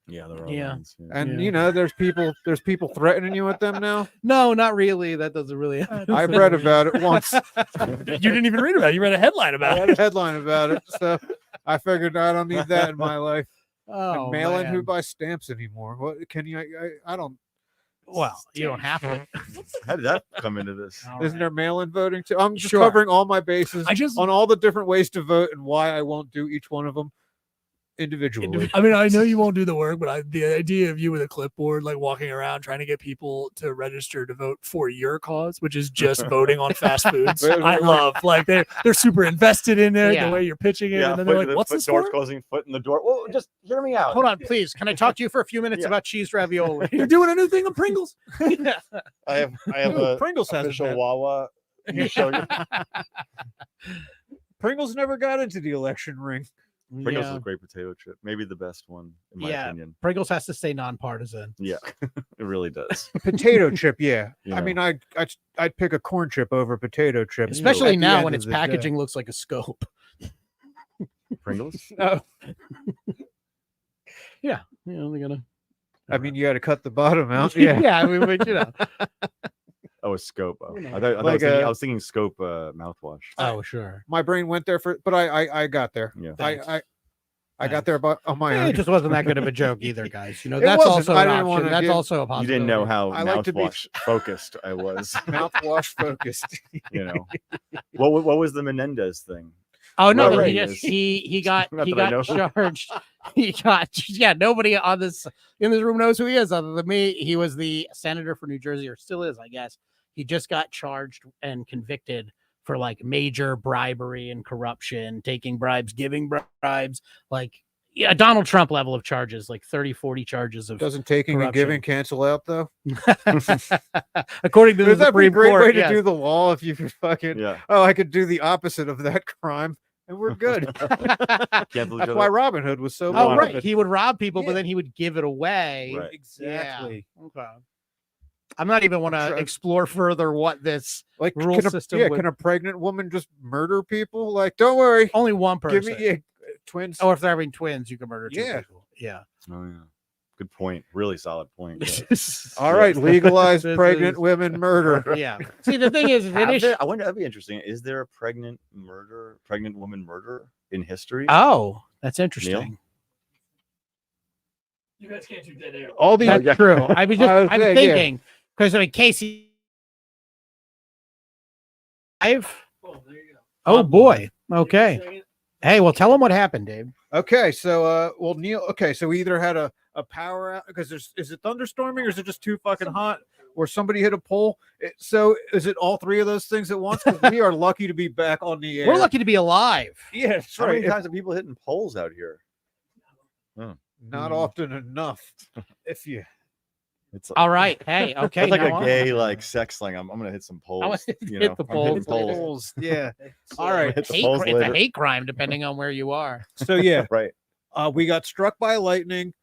Speaker 4: Yeah, there are
Speaker 3: Yeah.
Speaker 4: lines,
Speaker 2: and
Speaker 3: Yeah.
Speaker 2: you know, there's people threatening you with them now.
Speaker 3: no, not really. That doesn't really happen.
Speaker 2: I've read about it once.
Speaker 5: You didn't even read about it. You read a headline
Speaker 2: I
Speaker 5: about
Speaker 2: had
Speaker 5: it.
Speaker 2: a headline about it, so I figured I don't need that in my life.
Speaker 3: Oh,
Speaker 2: Mail in
Speaker 3: man.
Speaker 2: who buys stamps anymore? What can you? I don't.
Speaker 3: Well, you don't have to.
Speaker 4: How did that come into this?
Speaker 3: All
Speaker 2: Isn't
Speaker 3: right.
Speaker 2: there mail-in voting too? I'm just
Speaker 3: Sure.
Speaker 2: covering all my bases
Speaker 5: I just
Speaker 2: on all the different ways to vote and why I won't do each one of them. individually.
Speaker 5: I mean, I know you won't do the work, but the idea of you with a clipboard, like walking around trying to get people to register to vote for your cause, which is just voting on fast foods. I love, like, they're super invested in it, the way you're pitching it, and then they're like, "What's this
Speaker 4: door
Speaker 5: for?"
Speaker 4: closing, foot in the door. Well, just hear me out.
Speaker 3: Hold on, please. Can I talk to you for a few minutes about cheese ravioli?
Speaker 5: You're doing a new thing on Pringles.
Speaker 4: I have
Speaker 2: Ooh,
Speaker 4: a
Speaker 2: Pringles hasn't
Speaker 4: official
Speaker 2: been-
Speaker 4: Wawa. You show you.
Speaker 2: Pringles never got into the election ring.
Speaker 4: Pringles is a great potato chip, maybe the best one in my opinion.
Speaker 3: Pringles has to stay nonpartisan.
Speaker 4: Yeah, it really does.
Speaker 2: Potato chip, yeah.
Speaker 4: You
Speaker 2: I
Speaker 4: know.
Speaker 2: mean, I'd pick a corn chip over a potato chip,
Speaker 3: Especially
Speaker 2: at the
Speaker 3: now
Speaker 2: end
Speaker 3: when
Speaker 2: of
Speaker 3: its
Speaker 2: the day.
Speaker 3: packaging looks like a scope.
Speaker 4: Pringles.
Speaker 2: Oh,
Speaker 3: Yeah, you know, they're gonna.
Speaker 2: I mean, you got to cut the bottom out.
Speaker 3: Yeah,
Speaker 2: Yeah.
Speaker 3: I mean, but, you know.
Speaker 4: Oh, a scope. Oh.
Speaker 3: You know.
Speaker 4: I was thinking scope mouthwash.
Speaker 3: Oh, sure.
Speaker 2: My brain went there but I got there.
Speaker 4: Yeah.
Speaker 2: I got there on my
Speaker 3: It
Speaker 2: own.
Speaker 3: just wasn't that good of a joke either, guys. You know,
Speaker 2: It
Speaker 3: that's
Speaker 2: wasn't.
Speaker 3: also
Speaker 2: I
Speaker 3: an
Speaker 2: didn't
Speaker 3: option.
Speaker 2: wanna
Speaker 3: That's
Speaker 2: give-
Speaker 3: also a possibility.
Speaker 4: You didn't know how
Speaker 2: I like to be-
Speaker 4: mouthwash focused I was.
Speaker 2: Mouthwash focused.
Speaker 4: You know, what was the Menendez thing?
Speaker 3: Oh no,
Speaker 4: Whatever
Speaker 3: he
Speaker 4: it
Speaker 3: just
Speaker 4: is.
Speaker 3: he got
Speaker 4: Not
Speaker 3: he
Speaker 4: that I
Speaker 3: got
Speaker 4: know.
Speaker 3: charged. He got nobody on this in this room knows who he is other than me. He was the senator for New Jersey, or still is, I guess. He just got charged and convicted for like major bribery and corruption, taking bribes, giving bribes, like Donald Trump level of charges, like 30, 40 charges of
Speaker 2: Doesn't taking and
Speaker 3: corruption.
Speaker 2: giving cancel out though?
Speaker 3: according to the
Speaker 2: That'd be a
Speaker 3: Supreme
Speaker 2: great
Speaker 3: Court.
Speaker 2: way to
Speaker 3: yes.
Speaker 2: do the law if you could fucking.
Speaker 4: Yeah.
Speaker 2: Oh, I could do the opposite of that crime, and we're good.
Speaker 4: Cancel each
Speaker 2: That's why
Speaker 4: other.
Speaker 2: Robin Hood was so.
Speaker 3: Oh,
Speaker 2: beloved.
Speaker 3: right. He would rob people, but
Speaker 2: Yeah.
Speaker 3: then he would give it away.
Speaker 4: Right.
Speaker 2: Exactly.
Speaker 3: Okay. I'm not even want to
Speaker 2: Try-
Speaker 3: explore further what this
Speaker 2: Like,
Speaker 3: rule
Speaker 2: can a,
Speaker 3: system
Speaker 2: yeah,
Speaker 3: would-
Speaker 2: can a pregnant woman just murder people? Like, don't worry,
Speaker 3: only one person.
Speaker 2: give me twins.
Speaker 3: Oh, if they're having twins, you can murder two
Speaker 2: Yeah.
Speaker 3: people. Yeah.
Speaker 4: Oh yeah. Good point. Really solid point.
Speaker 2: All right, legalize
Speaker 3: This
Speaker 2: pregnant
Speaker 3: is-
Speaker 2: women murder.
Speaker 3: Yeah. See, the thing is,
Speaker 4: I wonder. That'd be interesting. Is there a pregnant woman murder in history?
Speaker 3: oh, that's interesting.
Speaker 5: You guys can't do dead air.
Speaker 2: All these.
Speaker 3: That's true. I was just,
Speaker 2: I was
Speaker 3: I'm
Speaker 2: saying, yeah.
Speaker 3: thinking because I mean, Casey.
Speaker 5: Oh, there you go.
Speaker 3: Oh boy. Okay. Hey, well, tell him what happened, Dave.
Speaker 2: Okay, so well, Neil. Okay, so we either had a power out because is it thunderstorming or is it just too fucking hot? Or somebody hit a pole. So is it all three of those things at once? 'Cause we are lucky to be back on the air.
Speaker 3: We're lucky to be alive.
Speaker 2: Yeah, that's
Speaker 4: How
Speaker 2: right.
Speaker 4: many times have people hitting poles out here?
Speaker 2: Not often enough. If you
Speaker 4: It's
Speaker 3: All right. Hey. Okay.
Speaker 4: it's like
Speaker 3: now
Speaker 4: a
Speaker 3: on.
Speaker 4: gay like sex slang. I'm gonna hit some poles.
Speaker 3: gonna
Speaker 4: You
Speaker 3: hit
Speaker 4: know,
Speaker 3: the
Speaker 4: I'm hitting
Speaker 3: poles.
Speaker 2: poles, yeah. All right.
Speaker 4: Hit the
Speaker 3: Hate
Speaker 4: poles
Speaker 3: it's a
Speaker 4: later.
Speaker 3: hate crime depending on where you are.
Speaker 2: So yeah,
Speaker 4: Right.
Speaker 2: we got struck by lightning.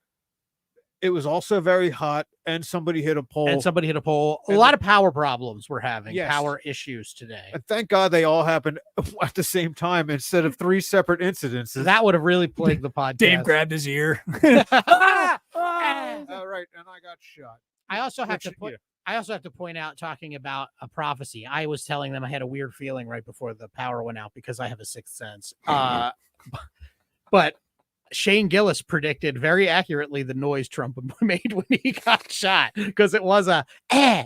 Speaker 2: It was also very hot, and somebody hit a pole.
Speaker 3: And somebody hit a pole. A
Speaker 2: And
Speaker 3: lot of power problems we're having.
Speaker 2: Yes.
Speaker 3: Power issues today.
Speaker 2: And thank God they all happened at the same time instead of three separate incidences.
Speaker 3: That would have really plagued the podcast.
Speaker 5: Dave grabbed his ear.
Speaker 2: All right, and I got shot.
Speaker 3: I also have
Speaker 2: Which,
Speaker 3: to point.
Speaker 2: yeah.
Speaker 3: I also have to point out, talking about a prophecy. I was telling them I had a weird feeling right before the power went out because I have a sixth sense. But Shane Gillis predicted very accurately the noise Trump made when he got shot because it was a eh.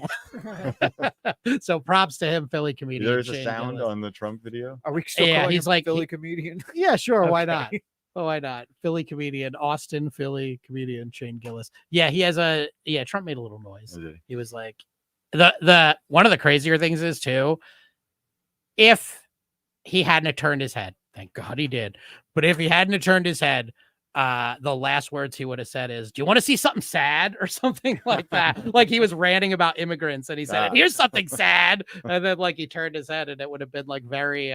Speaker 3: So props to him, Philly comedian.
Speaker 4: There's a
Speaker 3: Shane
Speaker 4: sound
Speaker 3: Gillis.
Speaker 4: on the Trump video.
Speaker 2: Are we still
Speaker 3: Yeah,
Speaker 2: calling
Speaker 3: he's
Speaker 2: him
Speaker 3: like-
Speaker 2: Philly
Speaker 3: he-
Speaker 2: comedian?
Speaker 3: Yeah, sure. Why
Speaker 2: Okay.
Speaker 3: not? Oh, why not? Philly comedian, Austin, Philly comedian, Shane Gillis. Yeah, he has Trump made a little noise.
Speaker 4: Is it?
Speaker 3: He was like, the one of the crazier things is too, if he hadn't have turned his head, thank God he did. But if he hadn't have turned his head, the last words he would have said is, "Do you want to see something sad?" or something like that. Like he was ranting about immigrants, and he said,
Speaker 4: Ah.
Speaker 3: "Here's something sad," and then like he turned his head, and it would have been like very.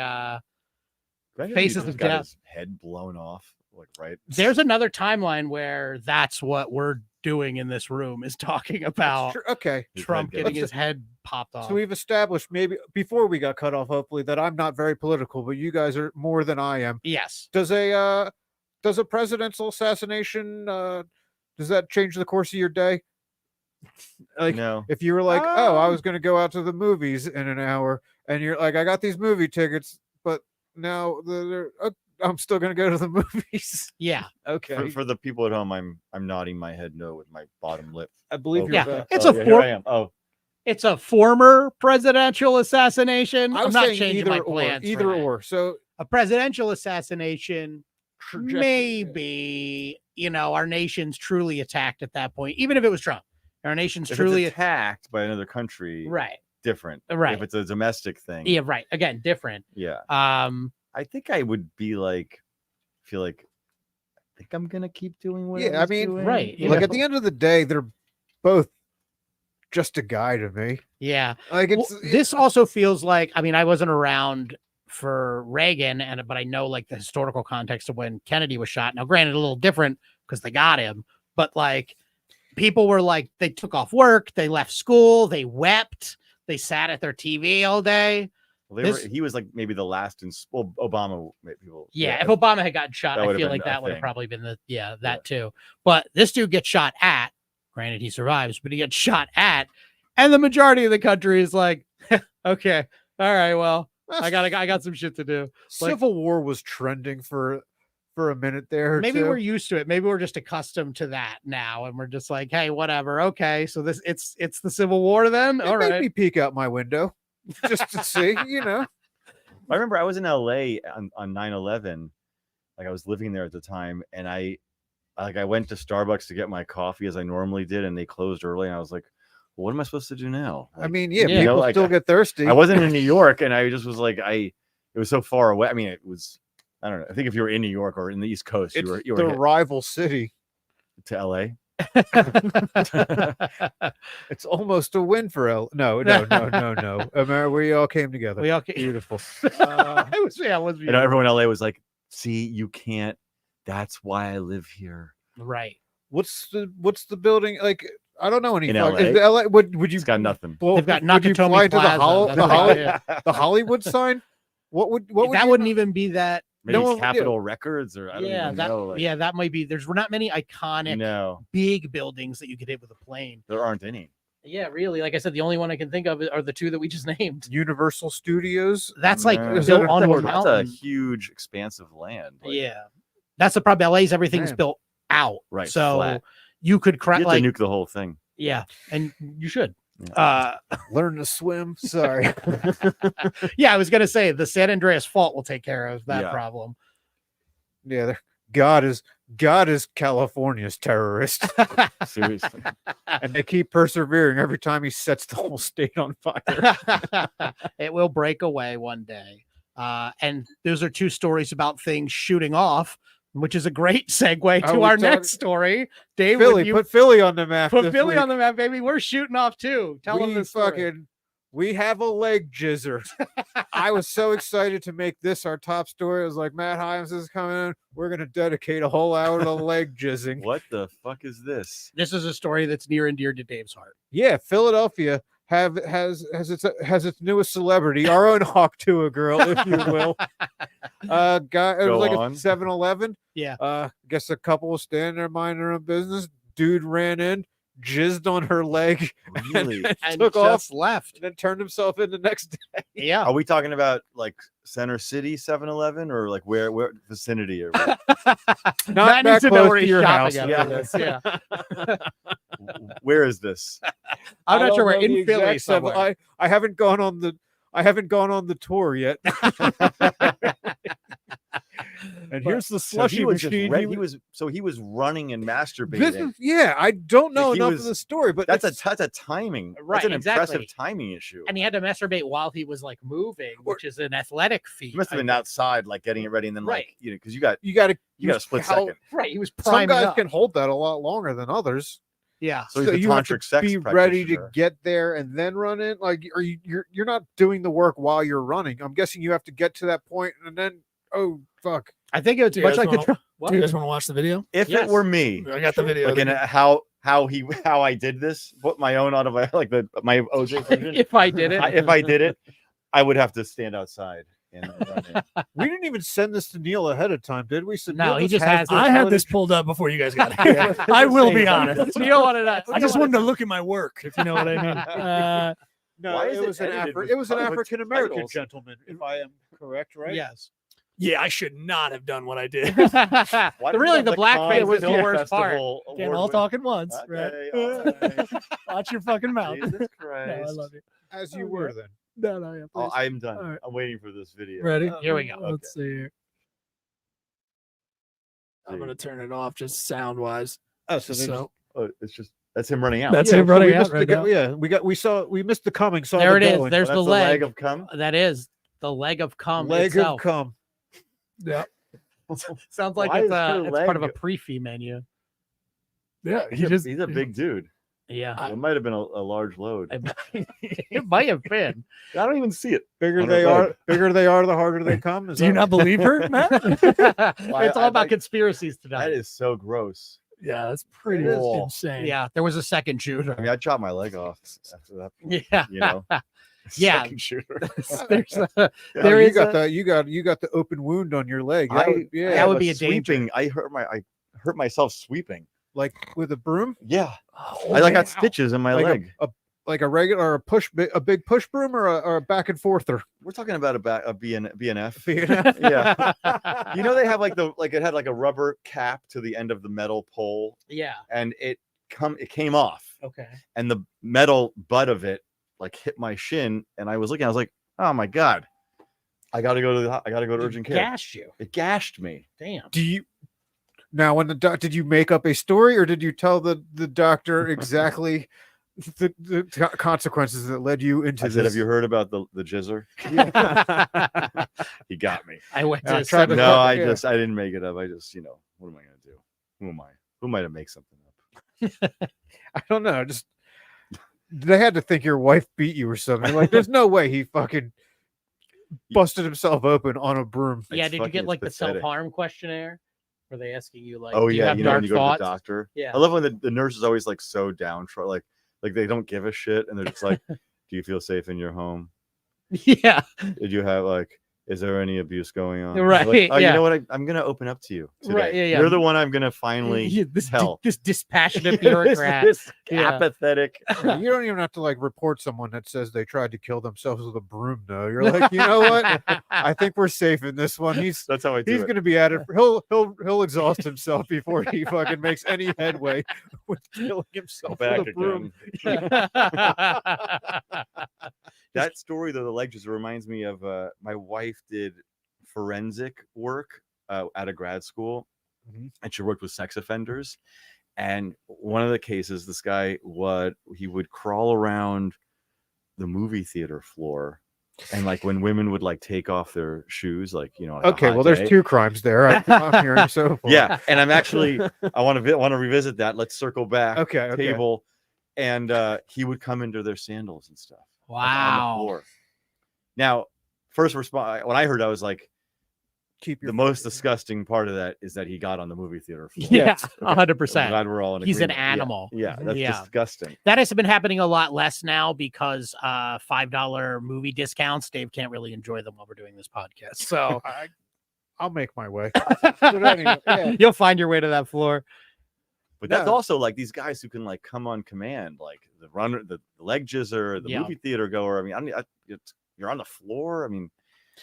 Speaker 4: Imagine if he
Speaker 3: Faces
Speaker 4: just
Speaker 3: of
Speaker 4: got
Speaker 3: death.
Speaker 4: his head blown off, like right.
Speaker 3: There's another timeline where that's what we're doing in this room is talking about
Speaker 2: Sure, okay.
Speaker 4: His
Speaker 3: Trump
Speaker 4: head
Speaker 3: getting
Speaker 4: getting-
Speaker 3: his head popped off.
Speaker 2: So we've established maybe before we got cut off, hopefully, that I'm not very political, but you guys are more than I am.
Speaker 3: Yes.
Speaker 2: Does a presidential assassination does that change the course of your day? Like
Speaker 4: No.
Speaker 2: if you were like, oh, I
Speaker 3: Um,
Speaker 2: was going to go out to the movies in an hour, and you're like, I got these movie tickets, but now I'm still going to go to the movies.
Speaker 3: Yeah.
Speaker 2: Okay,
Speaker 4: For the people at home, I'm nodding my head no with my bottom lip.
Speaker 2: I believe
Speaker 4: Oh,
Speaker 2: you're
Speaker 3: Yeah.
Speaker 2: back.
Speaker 3: It's
Speaker 4: Oh,
Speaker 3: a
Speaker 4: yeah, here
Speaker 3: for-
Speaker 4: I am. Oh,
Speaker 3: It's a former presidential assassination.
Speaker 2: I
Speaker 3: I'm
Speaker 2: was
Speaker 3: not
Speaker 2: saying
Speaker 3: changing
Speaker 2: either
Speaker 3: my
Speaker 2: or,
Speaker 3: plans. for
Speaker 2: either
Speaker 3: that.
Speaker 2: or. So
Speaker 3: A presidential assassination.
Speaker 2: trajectory.
Speaker 3: maybe, our nation's truly attacked at that point, even if it was Trump. Our nation's
Speaker 4: If
Speaker 3: truly
Speaker 4: it's attacked by another country,
Speaker 3: right.
Speaker 4: different.
Speaker 3: Right.
Speaker 4: If it's a domestic thing,
Speaker 3: Yeah, right. Again, different.
Speaker 4: yeah.
Speaker 3: I
Speaker 4: think I would be like, feel like, I think I'm gonna keep doing what.
Speaker 2: Yeah,
Speaker 4: I
Speaker 2: I mean,
Speaker 4: doing.
Speaker 3: right.
Speaker 2: Like at the end of the day, they're both just a guy to me.
Speaker 3: Yeah.
Speaker 2: Like
Speaker 3: Well,
Speaker 2: it's
Speaker 3: this also feels like, I wasn't around for Reagan, but I know like the historical context of when Kennedy was shot. Now, granted, a little different because they got him, but like people were like, they took off work, they left school, they wept, they sat at their TV all day.
Speaker 4: Well, he was like maybe the last Obama people.
Speaker 3: Yeah, if Obama had gotten shot, I feel like that would have
Speaker 4: thing.
Speaker 3: probably been too. But this dude gets shot at. Granted, he survives, but he gets shot at, and the majority of the country is like, okay, all right, well, I got some shit to do.
Speaker 2: Civil War was trending for a minute there.
Speaker 3: Maybe
Speaker 2: too.
Speaker 3: we're used to it. Maybe we're just accustomed to that now, and we're just like, hey, whatever. Okay, so it's the Civil War then.
Speaker 2: It
Speaker 3: All
Speaker 2: made
Speaker 3: right.
Speaker 2: me peek out my window just to see,
Speaker 4: I remember I was in LA on 9/11. Like I was living there at the time, and I went to Starbucks to get my coffee as I normally did, and they closed early. And I was like, well, what am I supposed to do now?
Speaker 2: I mean,
Speaker 3: yeah,
Speaker 2: people still get thirsty.
Speaker 4: I wasn't in New York, and I just was like, it was so far away. I mean, it was, I don't know. I think if you were in New York or in the East Coast,
Speaker 2: It's
Speaker 4: you were
Speaker 2: the rival city.
Speaker 4: to LA.
Speaker 2: It's almost a win for No. America, we all came together.
Speaker 3: We all came.
Speaker 2: Beautiful.
Speaker 3: It was
Speaker 4: You know, everyone in LA was like, see, you can't. That's why I live here.
Speaker 3: right.
Speaker 2: What's the building like? I don't know any.
Speaker 4: In
Speaker 2: Is
Speaker 4: LA?
Speaker 2: the LA? Would you?
Speaker 4: It's got nothing.
Speaker 2: Well,
Speaker 3: They've got
Speaker 2: would you
Speaker 3: Nakatomi
Speaker 2: fly to
Speaker 3: Plaza.
Speaker 2: the Hollywood sign? What would
Speaker 3: that
Speaker 2: you-
Speaker 3: wouldn't even be that.
Speaker 4: Maybe
Speaker 2: No,
Speaker 4: Capitol Records, or I don't even know. Like,
Speaker 3: that might be. There's not many iconic
Speaker 4: no,
Speaker 3: big buildings that you could hit with a plane.
Speaker 4: there aren't any.
Speaker 3: Yeah, really. Like I said, the only one I can think of are the two that we just named.
Speaker 2: Universal Studios?
Speaker 3: That's like
Speaker 4: No.
Speaker 3: built onto a
Speaker 4: That's a
Speaker 3: mountain.
Speaker 4: huge expanse of land. Like,
Speaker 3: Yeah, that's the problem. LA's everything's
Speaker 2: Man.
Speaker 3: built out,
Speaker 4: Right,
Speaker 3: so
Speaker 4: flat.
Speaker 3: you could
Speaker 4: you have
Speaker 3: like
Speaker 4: to nuke the whole thing.
Speaker 3: yeah, and you should.
Speaker 2: Learn to swim. Sorry.
Speaker 3: Yeah, I was gonna say the San Andreas Fault will take care of that
Speaker 4: Yeah.
Speaker 3: problem.
Speaker 2: Yeah, God is California's terrorist,
Speaker 4: Seriously.
Speaker 2: and they keep persevering every time he sets the whole state on fire.
Speaker 3: It will break away one day. And those are two stories about things shooting off, which is a great segue
Speaker 2: I
Speaker 3: to
Speaker 2: was
Speaker 3: our
Speaker 2: talking-
Speaker 3: next story. Dave,
Speaker 2: Philly,
Speaker 3: would you
Speaker 2: put Philly on the map.
Speaker 3: put
Speaker 2: this
Speaker 3: Philly
Speaker 2: week.
Speaker 3: on the map, baby? We're shooting off too. Tell them this story.
Speaker 2: We have a leg jizzer. I was so excited to make this our top story. I was like, Matt Hyams is coming in. We're gonna dedicate a whole hour to leg jizzing.
Speaker 4: What the fuck is this?
Speaker 3: This is a story that's near and dear to Dave's heart.
Speaker 2: Yeah, Philadelphia has its newest celebrity, our own Hawk Tua girl, if you will. Guy, it
Speaker 4: Go
Speaker 2: was like
Speaker 4: on.
Speaker 2: a 7-Eleven.
Speaker 3: Yeah.
Speaker 2: Guess a couple was standing there minding their own business. Dude ran in, jizzed on her leg,
Speaker 4: Really?
Speaker 3: And
Speaker 2: took off,
Speaker 3: just left.
Speaker 2: and then turned himself in the next day.
Speaker 3: Yeah.
Speaker 4: Are we talking about like Center City 7-Eleven or like where vicinity? Or where?
Speaker 3: Matt
Speaker 2: that
Speaker 3: needs to know
Speaker 2: close
Speaker 3: where
Speaker 2: to
Speaker 3: he's
Speaker 2: your
Speaker 3: shopping
Speaker 2: house.
Speaker 3: after
Speaker 4: Yeah.
Speaker 3: this. Yeah.
Speaker 4: Where is this?
Speaker 3: I'm not
Speaker 2: don't
Speaker 3: sure we're
Speaker 2: know the
Speaker 3: in Philly
Speaker 2: exact seven-
Speaker 3: somewhere.
Speaker 2: I haven't gone on the tour yet. And here's the
Speaker 4: So
Speaker 2: slushy
Speaker 4: he was just
Speaker 2: machine.
Speaker 4: he was running and masturbating.
Speaker 2: This is, yeah, I don't know
Speaker 4: He
Speaker 2: enough
Speaker 4: was-
Speaker 2: of the story, but
Speaker 4: that's
Speaker 2: it's-
Speaker 4: a timing.
Speaker 3: Right,
Speaker 4: That's an
Speaker 3: exactly.
Speaker 4: impressive timing issue.
Speaker 3: And he had to masturbate while he was like moving, which is an athletic feat.
Speaker 4: He must have been outside, like getting it ready, and then
Speaker 3: Right.
Speaker 4: like because you got
Speaker 2: you got to
Speaker 4: a split second.
Speaker 3: Right. He was
Speaker 2: Some
Speaker 3: priming
Speaker 2: guys
Speaker 3: up.
Speaker 2: can hold that a lot longer than others.
Speaker 3: Yeah.
Speaker 4: So he's a
Speaker 2: you have to
Speaker 4: tantric sex
Speaker 2: be ready to
Speaker 4: practitioner.
Speaker 2: get there and then run it. Like, you're not doing the work while you're running. I'm guessing you have to get to that point and then fuck.
Speaker 3: I think it's
Speaker 5: Do you
Speaker 3: much
Speaker 5: guys
Speaker 3: like the.
Speaker 5: wanna-
Speaker 3: What?
Speaker 5: Do you guys want to watch the video?
Speaker 4: If
Speaker 3: Yes.
Speaker 4: it were me,
Speaker 5: I got the video.
Speaker 4: like in how I did this, put my own my OJ version.
Speaker 3: If I did it.
Speaker 4: If I did it, I would have to stand outside and run it.
Speaker 2: We didn't even send this to Neil ahead of time, did we? So
Speaker 3: No,
Speaker 2: Neil
Speaker 3: he just has
Speaker 5: I had this pulled up before you guys got here. I will be honest.
Speaker 3: Neil wanted us.
Speaker 5: I just wanted to look at my work, if you know what I mean.
Speaker 2: No,
Speaker 4: Why is
Speaker 2: it
Speaker 4: it
Speaker 2: was an
Speaker 4: edited with
Speaker 2: it was an
Speaker 4: with
Speaker 2: African American
Speaker 4: titles?
Speaker 2: gentleman, if I am correct, right?
Speaker 3: Yes.
Speaker 5: Yeah, I should not have done what I did.
Speaker 4: Why
Speaker 3: Really,
Speaker 4: did
Speaker 3: the
Speaker 4: you have
Speaker 3: blackface
Speaker 4: Cannes
Speaker 3: was the
Speaker 4: Film
Speaker 3: worst part.
Speaker 4: Festival
Speaker 5: Can't all
Speaker 4: award
Speaker 5: talk at once,
Speaker 4: Okay,
Speaker 5: right?
Speaker 4: all right.
Speaker 5: Watch your fucking mouth.
Speaker 4: Jesus
Speaker 5: No,
Speaker 4: Christ.
Speaker 5: I love you.
Speaker 2: As you
Speaker 5: Oh,
Speaker 2: were
Speaker 5: yeah.
Speaker 2: then.
Speaker 5: No, yeah,
Speaker 4: Oh,
Speaker 5: please.
Speaker 4: I'm done.
Speaker 5: All right.
Speaker 4: I'm waiting for this video.
Speaker 5: Ready?
Speaker 3: Here we go.
Speaker 5: Let's see here. I'm gonna turn it off just sound wise.
Speaker 2: Oh, so,
Speaker 5: So
Speaker 4: Oh, it's just that's him running out.
Speaker 5: That's
Speaker 2: yeah,
Speaker 5: him
Speaker 2: so
Speaker 5: running
Speaker 2: we
Speaker 5: out
Speaker 2: missed
Speaker 5: right
Speaker 2: the,
Speaker 5: now.
Speaker 2: yeah, we missed the coming. Saw
Speaker 3: There
Speaker 2: the
Speaker 3: it is.
Speaker 2: going.
Speaker 3: There's
Speaker 4: That's
Speaker 3: the
Speaker 4: the
Speaker 3: leg.
Speaker 4: leg of cum.
Speaker 3: That is the leg of cum
Speaker 2: leg
Speaker 3: itself.
Speaker 2: of cum.
Speaker 5: yeah,
Speaker 3: Sounds like
Speaker 4: Why
Speaker 3: it's
Speaker 4: is her
Speaker 3: it's part of a
Speaker 4: leg-
Speaker 3: pre-fee menu.
Speaker 5: yeah.
Speaker 4: He's a big dude.
Speaker 3: Yeah,
Speaker 4: It might have been a large load.
Speaker 3: it might have been.
Speaker 4: I don't even see it.
Speaker 2: Bigger
Speaker 4: On
Speaker 2: they
Speaker 4: her leg.
Speaker 2: are, bigger they are, the harder they come. Is
Speaker 5: Do you
Speaker 2: that-
Speaker 5: not believe her, Matt?
Speaker 3: It's all
Speaker 4: I
Speaker 3: about
Speaker 4: like-
Speaker 3: conspiracies
Speaker 4: That
Speaker 3: tonight.
Speaker 4: is so gross.
Speaker 5: Yeah, that's pretty
Speaker 4: It is.
Speaker 5: insane.
Speaker 3: Yeah, there was a second shooter.
Speaker 4: I mean, I chopped my leg off after that.
Speaker 3: Yeah,
Speaker 4: You know.
Speaker 3: Yeah.
Speaker 4: Second shooter.
Speaker 3: there's a,
Speaker 2: Oh,
Speaker 3: there
Speaker 2: you
Speaker 3: is
Speaker 2: got
Speaker 3: a-
Speaker 2: the you got the open wound on your leg. Yeah,
Speaker 3: that would be a
Speaker 4: sweeping.
Speaker 3: danger.
Speaker 4: I hurt myself sweeping.
Speaker 2: like with a broom,
Speaker 4: Yeah.
Speaker 5: Oh,
Speaker 4: I got
Speaker 3: wow.
Speaker 4: stitches in my
Speaker 2: like
Speaker 4: leg.
Speaker 2: like a regular or a big push broom or a back and forther.
Speaker 4: We're talking about a BNF.
Speaker 2: BNF.
Speaker 4: Yeah. You know they have like it had like a rubber cap to the end of the metal pole,
Speaker 3: Yeah.
Speaker 4: and it came off,
Speaker 3: Okay.
Speaker 4: and the metal butt of it like hit my shin, and I was like, oh my god, I gotta go to urgent care.
Speaker 3: Gashed you.
Speaker 4: It gashed me.
Speaker 3: Damn.
Speaker 2: Do you now when did you make up a story or did you tell the doctor exactly the consequences that led you into
Speaker 4: I
Speaker 2: this?
Speaker 4: said, have you heard about the jizzer? He got me.
Speaker 3: I went
Speaker 2: I
Speaker 3: to
Speaker 2: tried to-
Speaker 3: seven-
Speaker 4: No, I
Speaker 2: yeah.
Speaker 4: didn't make it up. I just, what am I gonna do? Who am I? Who am I to make something up?
Speaker 2: I don't know. Just they had to think your wife beat you or something. Like, there's no way he fucking busted himself open on a broom.
Speaker 3: Yeah,
Speaker 4: It's
Speaker 3: did you get
Speaker 4: fucking-
Speaker 3: like the
Speaker 4: it's pathetic.
Speaker 3: self-harm questionnaire? Were they asking you like,
Speaker 4: Oh
Speaker 3: do you
Speaker 4: yeah,
Speaker 3: have
Speaker 4: when
Speaker 3: dark
Speaker 4: you go
Speaker 3: thoughts?
Speaker 4: to the doctor.
Speaker 3: Yeah.
Speaker 4: I love when the nurse is always like so downtrodden, like they don't give a shit, and they're just like, "Do you feel safe in your home?
Speaker 3: Yeah.
Speaker 4: Did you have is there any abuse going on?"
Speaker 3: Right,
Speaker 4: Like, oh,
Speaker 3: yeah.
Speaker 4: you know what? I'm gonna open up to you today.
Speaker 3: Right, yeah, yeah.
Speaker 4: You're the one I'm gonna finally
Speaker 3: Yeah, this
Speaker 4: tell.
Speaker 3: this dispassionate bureaucrat.
Speaker 4: This
Speaker 3: Yeah.
Speaker 4: apathetic.
Speaker 2: You don't even have to like report someone that says they tried to kill themselves with a broom. No, you're like, you know what? I think we're safe in this one.
Speaker 4: That's how I do
Speaker 2: He's
Speaker 4: it.
Speaker 2: going to be at it. He'll exhaust himself before he fucking makes any headway with killing himself
Speaker 4: Back
Speaker 2: with a broom.
Speaker 4: again. That story though, the leg just reminds me of my wife did forensic work at a grad school,
Speaker 2: Mhm.
Speaker 4: and she worked with sex offenders. And one of the cases, this guy he would crawl around the movie theater floor, and like when women would like take off their shoes, like on a
Speaker 2: Okay,
Speaker 4: hot
Speaker 2: well, there's
Speaker 4: day.
Speaker 2: two crimes there. I'm hearing so far.
Speaker 4: Yeah, and I'm actually I want to revisit that. Let's circle back.
Speaker 2: Okay.
Speaker 4: Table, and he would come into their sandals and stuff. Like, on the
Speaker 3: Wow.
Speaker 4: floor. Now, first response when I heard, I was like,
Speaker 2: Keep your
Speaker 4: the most disgusting part of that is that he got on the movie theater floor.
Speaker 3: Yeah,
Speaker 4: I'm
Speaker 3: 100%.
Speaker 4: glad we're all in
Speaker 3: He's an
Speaker 4: agreement. Yeah,
Speaker 3: animal.
Speaker 4: Yeah, that's
Speaker 3: Yeah.
Speaker 4: disgusting.
Speaker 3: That has been happening a lot less now because $5 movie discounts. Dave can't really enjoy them while we're doing this podcast. So
Speaker 2: I'll make my way. But anyway, yeah.
Speaker 3: you'll find your way to that floor.
Speaker 4: But that's
Speaker 2: No.
Speaker 4: also like these guys who can like come on command, like the runner, the leg jizzer, the
Speaker 3: Yeah.
Speaker 4: movie theater goer. I mean, you're on the floor. I mean,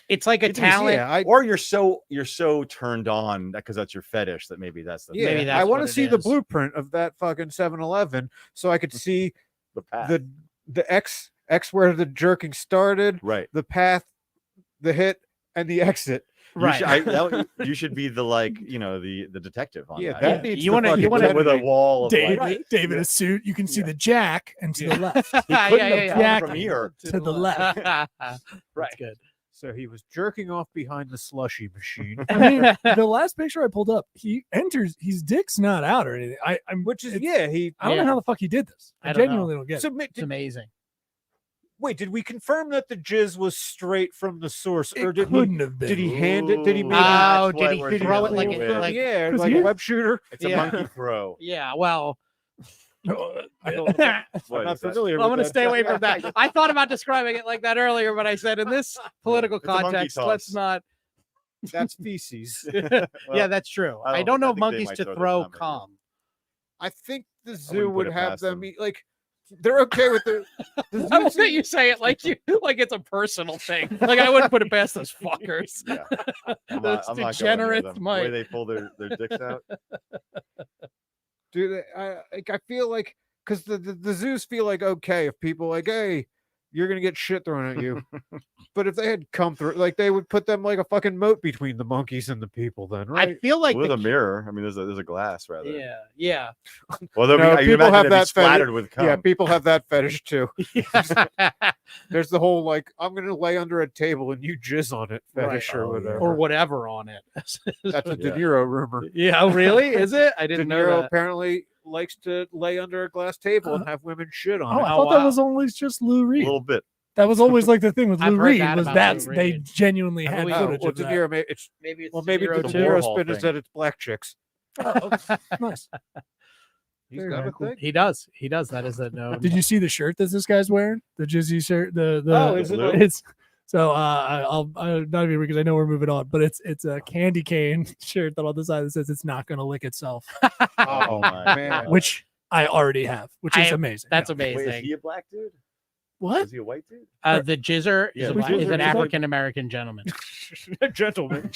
Speaker 3: It's like a
Speaker 2: It is, yeah,
Speaker 3: talent.
Speaker 4: or you're so turned on because that's your fetish that maybe that's the
Speaker 2: Yeah,
Speaker 3: Maybe that's
Speaker 2: I
Speaker 3: what
Speaker 2: want
Speaker 3: it
Speaker 2: to see the
Speaker 3: is.
Speaker 2: blueprint of that fucking 7-Eleven so I could see
Speaker 4: the path.
Speaker 2: the X where the jerking started,
Speaker 4: Right.
Speaker 2: the path, the hit, and the exit.
Speaker 3: Right.
Speaker 4: You should be the the detective on
Speaker 2: Yeah,
Speaker 4: that.
Speaker 2: that needs
Speaker 3: You
Speaker 2: to
Speaker 3: wanna- you
Speaker 2: fucking
Speaker 3: wanna-
Speaker 4: with a
Speaker 2: detonate.
Speaker 4: wall of
Speaker 5: Dave,
Speaker 4: like,
Speaker 5: Dave in a suit. You can see the jack and to the left.
Speaker 4: he
Speaker 3: Yeah,
Speaker 4: couldn't
Speaker 3: yeah,
Speaker 4: have
Speaker 3: yeah.
Speaker 4: come
Speaker 5: Jack
Speaker 4: from here.
Speaker 5: to the left.
Speaker 3: That's
Speaker 4: Right.
Speaker 3: good.
Speaker 2: So he was jerking off behind the slushy machine.
Speaker 5: I mean, the last picture I pulled up, he enters. His dick's not out or anything. I'm
Speaker 2: Which is
Speaker 5: it's-
Speaker 2: he
Speaker 5: I don't know
Speaker 3: Yeah.
Speaker 5: how the fuck he did this. I
Speaker 3: I don't know.
Speaker 5: genuinely don't get it.
Speaker 2: submit.
Speaker 3: It's amazing.
Speaker 2: Wait, did we confirm that the jizz was straight from the source, or
Speaker 5: It
Speaker 2: did
Speaker 5: couldn't have been.
Speaker 2: did he hand it? Did he make?
Speaker 3: Oh,
Speaker 4: That's
Speaker 3: did
Speaker 4: what
Speaker 3: he
Speaker 4: we're
Speaker 3: throw it
Speaker 4: dealing
Speaker 3: like
Speaker 4: with.
Speaker 3: it- like-
Speaker 2: yeah,
Speaker 5: 'cause
Speaker 2: like a
Speaker 5: here-
Speaker 2: web shooter?
Speaker 4: It's a
Speaker 3: Yeah.
Speaker 4: monkey throw.
Speaker 3: Yeah. Well,
Speaker 2: I don't,
Speaker 4: What
Speaker 2: I'm
Speaker 4: is
Speaker 2: not
Speaker 4: that?
Speaker 2: familiar.
Speaker 3: I'm
Speaker 2: with
Speaker 3: going to
Speaker 2: that.
Speaker 3: stay away from that. I thought about describing it like that earlier, but I said in this political
Speaker 4: It's a monkey
Speaker 3: context,
Speaker 4: toss.
Speaker 3: let's not.
Speaker 2: That's feces.
Speaker 3: Yeah, that's true.
Speaker 4: I
Speaker 3: I
Speaker 4: don't
Speaker 3: don't know
Speaker 4: think- I
Speaker 3: if
Speaker 4: think they
Speaker 3: monkeys
Speaker 4: might
Speaker 3: to
Speaker 4: throw
Speaker 3: throw
Speaker 4: their thumb
Speaker 3: cum.
Speaker 2: I think the zoo
Speaker 4: wouldn't put
Speaker 2: would
Speaker 4: it
Speaker 2: have
Speaker 4: past
Speaker 2: them
Speaker 4: them.
Speaker 2: eat, like they're okay with the. The
Speaker 3: I love
Speaker 2: zoo
Speaker 3: that you say it like it's a personal thing. Like I wouldn't put it past those fuckers.
Speaker 4: Yeah. I'm
Speaker 3: Those
Speaker 4: not going near
Speaker 3: degenerates
Speaker 4: them. The
Speaker 3: might.
Speaker 4: way they pull their dicks out.
Speaker 2: do they, I feel like because the zoos feel like okay if people like, hey, you're gonna get shit thrown at you. But if they had come through, like they would put them like a fucking moat between the monkeys and the people. Then,
Speaker 3: I
Speaker 2: right?
Speaker 3: feel like
Speaker 4: with
Speaker 3: the-
Speaker 4: a mirror. I mean, there's a glass rather.
Speaker 3: yeah.
Speaker 4: Well, there'll
Speaker 2: No,
Speaker 4: be, you
Speaker 2: people
Speaker 4: imagine
Speaker 2: have
Speaker 4: it'd be
Speaker 2: that
Speaker 4: splattered with cum.
Speaker 2: Yeah, people have that fetish too.
Speaker 3: Yeah.
Speaker 2: There's the whole like I'm gonna lay under a table and you jizz on it fetish
Speaker 3: Right.
Speaker 2: or
Speaker 4: Oh, yeah.
Speaker 2: whatever.
Speaker 3: or whatever on it.
Speaker 2: That's a De
Speaker 4: Yeah.
Speaker 2: Niro rumor.
Speaker 3: Yeah, oh, really? Is it? I
Speaker 2: De
Speaker 3: didn't know
Speaker 2: Niro
Speaker 3: that.
Speaker 2: apparently likes to lay under a glass table and have women shit on
Speaker 5: Oh,
Speaker 2: it.
Speaker 5: I thought
Speaker 3: wow.
Speaker 5: that was always just Lou
Speaker 4: A
Speaker 5: Reed.
Speaker 4: little bit.
Speaker 5: That was always like the thing with
Speaker 3: I've
Speaker 5: Lou
Speaker 3: heard
Speaker 5: Reed
Speaker 3: that
Speaker 5: was
Speaker 3: about
Speaker 5: that
Speaker 3: Lou
Speaker 5: they
Speaker 3: Reed.
Speaker 5: genuinely
Speaker 3: I
Speaker 5: had
Speaker 3: believe-
Speaker 5: footage
Speaker 2: Well,
Speaker 5: of
Speaker 2: De
Speaker 5: that.
Speaker 2: Niro,
Speaker 3: Maybe it's
Speaker 2: maybe
Speaker 3: De
Speaker 2: the
Speaker 3: Niro
Speaker 2: De
Speaker 3: too.
Speaker 2: Niro
Speaker 4: Warhol
Speaker 2: spin is
Speaker 4: thing.
Speaker 2: that it's black chicks.
Speaker 5: Oh, nice.
Speaker 2: He's
Speaker 5: Very
Speaker 2: got a
Speaker 5: cool.
Speaker 2: thing.
Speaker 3: He does. He does. That is a no.
Speaker 5: Did you see the shirt that this guy's wearing? The Jizzy shirt. The
Speaker 2: Oh, is it
Speaker 4: like-
Speaker 5: it's so I'll not even because I know we're moving on, but it's a candy cane shirt that on the side that says it's not gonna lick itself,
Speaker 4: Oh my
Speaker 2: man.
Speaker 5: which I already have, which is amazing.
Speaker 3: That's
Speaker 5: Yeah.
Speaker 3: amazing.
Speaker 4: Wait, is he a black dude?
Speaker 5: What?
Speaker 4: Is he a white dude?
Speaker 3: The jizzer
Speaker 4: Yeah,
Speaker 3: is,
Speaker 4: the
Speaker 3: is
Speaker 2: jizzer
Speaker 3: an
Speaker 2: is-
Speaker 3: African American gentleman.
Speaker 2: Gentleman.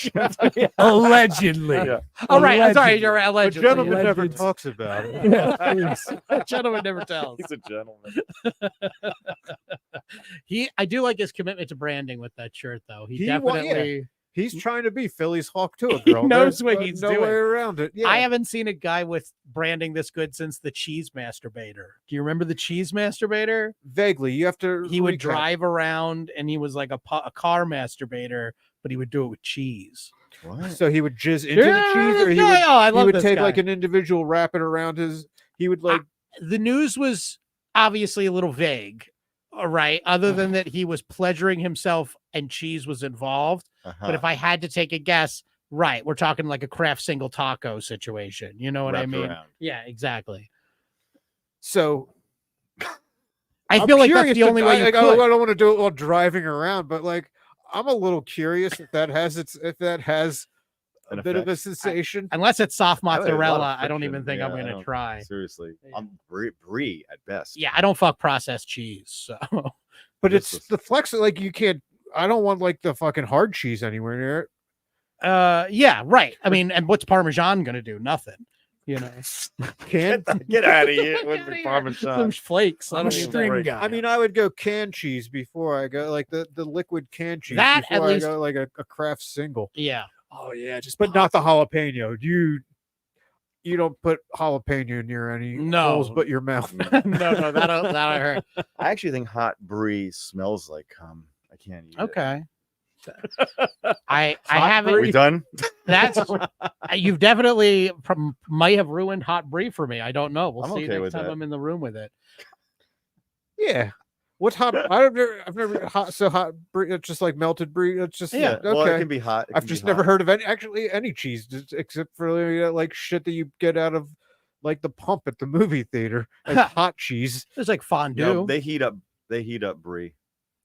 Speaker 5: Allegedly.
Speaker 2: Yeah.
Speaker 3: Oh, right. I'm sorry.
Speaker 5: Allegedly.
Speaker 3: You're
Speaker 2: A
Speaker 3: allegedly.
Speaker 2: gentleman never
Speaker 5: Alleged.
Speaker 2: talks about it.
Speaker 5: Yeah, please.
Speaker 3: A gentleman never tells.
Speaker 4: He's a gentleman.
Speaker 3: I do like his commitment to branding with that shirt, though. He
Speaker 2: He wa- yeah.
Speaker 3: definitely.
Speaker 2: He's trying to be Philly's hawk to a
Speaker 3: He
Speaker 2: girl.
Speaker 3: knows
Speaker 2: There's
Speaker 3: what he's
Speaker 2: no
Speaker 3: doing.
Speaker 2: way around it. Yeah.
Speaker 3: I haven't seen a guy with branding this good since the cheese masturbator. Do you remember the cheese masturbator?
Speaker 2: Vaguely, you have to.
Speaker 3: He would
Speaker 2: recap.
Speaker 3: drive around and he was like a car masturbator, but he would do it with cheese.
Speaker 4: What?
Speaker 2: So he would jizz into the cheese, or he would,
Speaker 3: I
Speaker 2: he
Speaker 3: love
Speaker 2: would
Speaker 3: this
Speaker 2: take
Speaker 3: guy.
Speaker 2: like an individual, wrap it around his. He would like.
Speaker 3: The news was obviously a little vague, all right, other than that he was pleasuring himself and cheese was involved.
Speaker 4: Uh-huh.
Speaker 3: But if I had to take a guess, right, we're talking like a craft single taco situation. You know what I
Speaker 4: Wrapped
Speaker 3: mean?
Speaker 4: around.
Speaker 3: Yeah, exactly.
Speaker 2: So
Speaker 3: I
Speaker 2: I'm
Speaker 3: feel like that's
Speaker 2: curious
Speaker 3: the only way you
Speaker 2: I
Speaker 3: could.
Speaker 2: don't want to do it while driving around, but like I'm a little curious if that has
Speaker 4: An
Speaker 2: a bit of a
Speaker 4: effect.
Speaker 2: sensation.
Speaker 3: Unless it's soft
Speaker 4: I would have a lot of
Speaker 3: mozzarella, I don't
Speaker 4: friction.
Speaker 3: even think I'm
Speaker 4: Yeah, I
Speaker 3: going to
Speaker 4: don't-
Speaker 3: try.
Speaker 4: Seriously,
Speaker 3: Yeah.
Speaker 4: I'm brie at best.
Speaker 3: Yeah, I don't fuck processed cheese. So
Speaker 2: But
Speaker 4: This
Speaker 2: it's
Speaker 4: was-
Speaker 2: the flex. Like you can't. I don't want like the fucking hard cheese anywhere near it.
Speaker 3: yeah, right. I mean, and what's Parmesan going to do? Nothing. You know,
Speaker 2: Can
Speaker 4: Get out of here
Speaker 3: Get
Speaker 4: with
Speaker 3: outta
Speaker 4: the
Speaker 3: here.
Speaker 4: Parmesan.
Speaker 3: some flakes. I
Speaker 5: I'm a
Speaker 3: don't even
Speaker 5: string
Speaker 4: right.
Speaker 5: guy.
Speaker 2: I mean, I would go canned cheese before I go like the liquid canned cheese.
Speaker 3: That, at
Speaker 2: before
Speaker 3: least-
Speaker 2: I go like a craft single,
Speaker 3: Yeah.
Speaker 5: oh yeah, just
Speaker 2: but not the jalapeno. You don't put jalapeno near any
Speaker 3: No.
Speaker 2: holes but your mouth.
Speaker 3: no, that I heard.
Speaker 4: I actually think hot brie smells like cum. I can't eat it.
Speaker 3: Okay. I
Speaker 2: Hot
Speaker 3: haven't.
Speaker 4: We done?
Speaker 3: That's you've definitely might have ruined hot brie for me. I don't know. We'll
Speaker 4: I'm
Speaker 3: see
Speaker 4: okay
Speaker 3: next
Speaker 4: with
Speaker 3: time
Speaker 4: that.
Speaker 3: I'm in the room with it.
Speaker 2: Yeah. What's hot? I've never hot brie. It's just like melted brie. It's just
Speaker 3: Yeah,
Speaker 2: okay.
Speaker 4: Well, it can be hot. It
Speaker 2: I've
Speaker 4: can
Speaker 2: just
Speaker 4: be
Speaker 2: never
Speaker 4: hot.
Speaker 2: heard of any cheese except for like shit that you get out of like the pump at the movie theater as hot cheese.
Speaker 3: There's like fondue.
Speaker 4: No, they heat up. They heat up brie.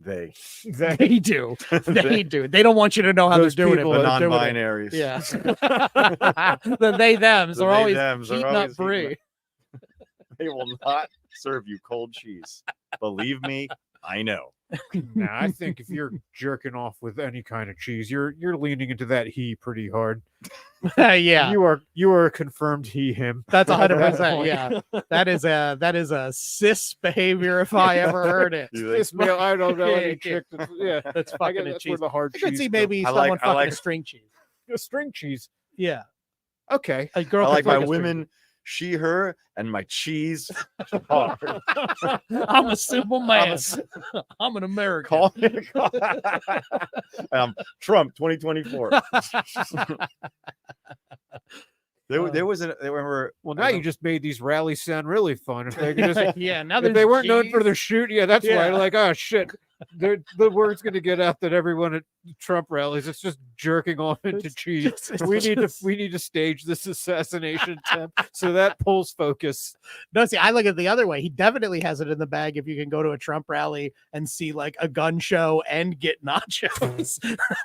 Speaker 4: They.
Speaker 3: They do. They do. They don't want you to know how
Speaker 2: Those
Speaker 3: they're doing
Speaker 2: people
Speaker 3: it.
Speaker 4: The
Speaker 3: But they're doing it.
Speaker 4: non-binaries.
Speaker 3: Yeah. The they thems
Speaker 4: The
Speaker 3: are
Speaker 4: they
Speaker 3: always
Speaker 4: thems are
Speaker 3: heating up
Speaker 4: always heating
Speaker 3: brie.
Speaker 4: They will not serve you cold cheese. Believe me, I know.
Speaker 2: Nah, I think if you're jerking off with any kind of cheese, you're leaning into that he pretty hard.
Speaker 3: Yeah.
Speaker 2: You are a confirmed he him.
Speaker 3: That's
Speaker 2: at that
Speaker 3: 100%.
Speaker 2: point.
Speaker 3: Yeah. That is a cis behavior if I ever heard it.
Speaker 4: You think-
Speaker 2: This meal, I don't know
Speaker 3: Yeah,
Speaker 2: any
Speaker 3: yeah.
Speaker 2: chick. Yeah,
Speaker 3: That's
Speaker 2: I
Speaker 3: fucking
Speaker 2: guess
Speaker 3: a
Speaker 2: that's where
Speaker 3: cheese.
Speaker 2: the hard
Speaker 3: I
Speaker 2: cheese.
Speaker 3: could see
Speaker 2: comes.
Speaker 3: maybe
Speaker 4: I
Speaker 3: someone
Speaker 4: like- I
Speaker 3: fucking
Speaker 4: like-
Speaker 3: a string cheese.
Speaker 2: The string cheese.
Speaker 3: Yeah.
Speaker 2: Okay,
Speaker 3: A girl
Speaker 4: I
Speaker 3: could
Speaker 4: like my
Speaker 3: fuck a string
Speaker 4: women, she, her, and my cheese. hard.
Speaker 3: cheese. I'm a simple
Speaker 4: I'm a
Speaker 3: man.
Speaker 4: s-
Speaker 3: I'm an American.
Speaker 4: Call me. Trump 2024. There was an. They were.
Speaker 2: well now you just made these rallies sound really fun. If they could just,
Speaker 3: Yeah. Now
Speaker 2: if
Speaker 3: there's
Speaker 2: they weren't known for
Speaker 3: cheese.
Speaker 2: their shoot, yeah, that's why.
Speaker 3: Yeah.
Speaker 2: Like, oh shit, the word's going to get out that everyone at Trump rallies it's just jerking off into
Speaker 3: It's
Speaker 2: cheese.
Speaker 3: just-
Speaker 2: we
Speaker 3: it's
Speaker 2: need
Speaker 3: just-
Speaker 2: to we need to stage this assassination attempt so that pulls focus.
Speaker 3: No, see, I look at it the other way. He definitely has it in the bag if you can go to a Trump rally and see like a gun show and get nachos.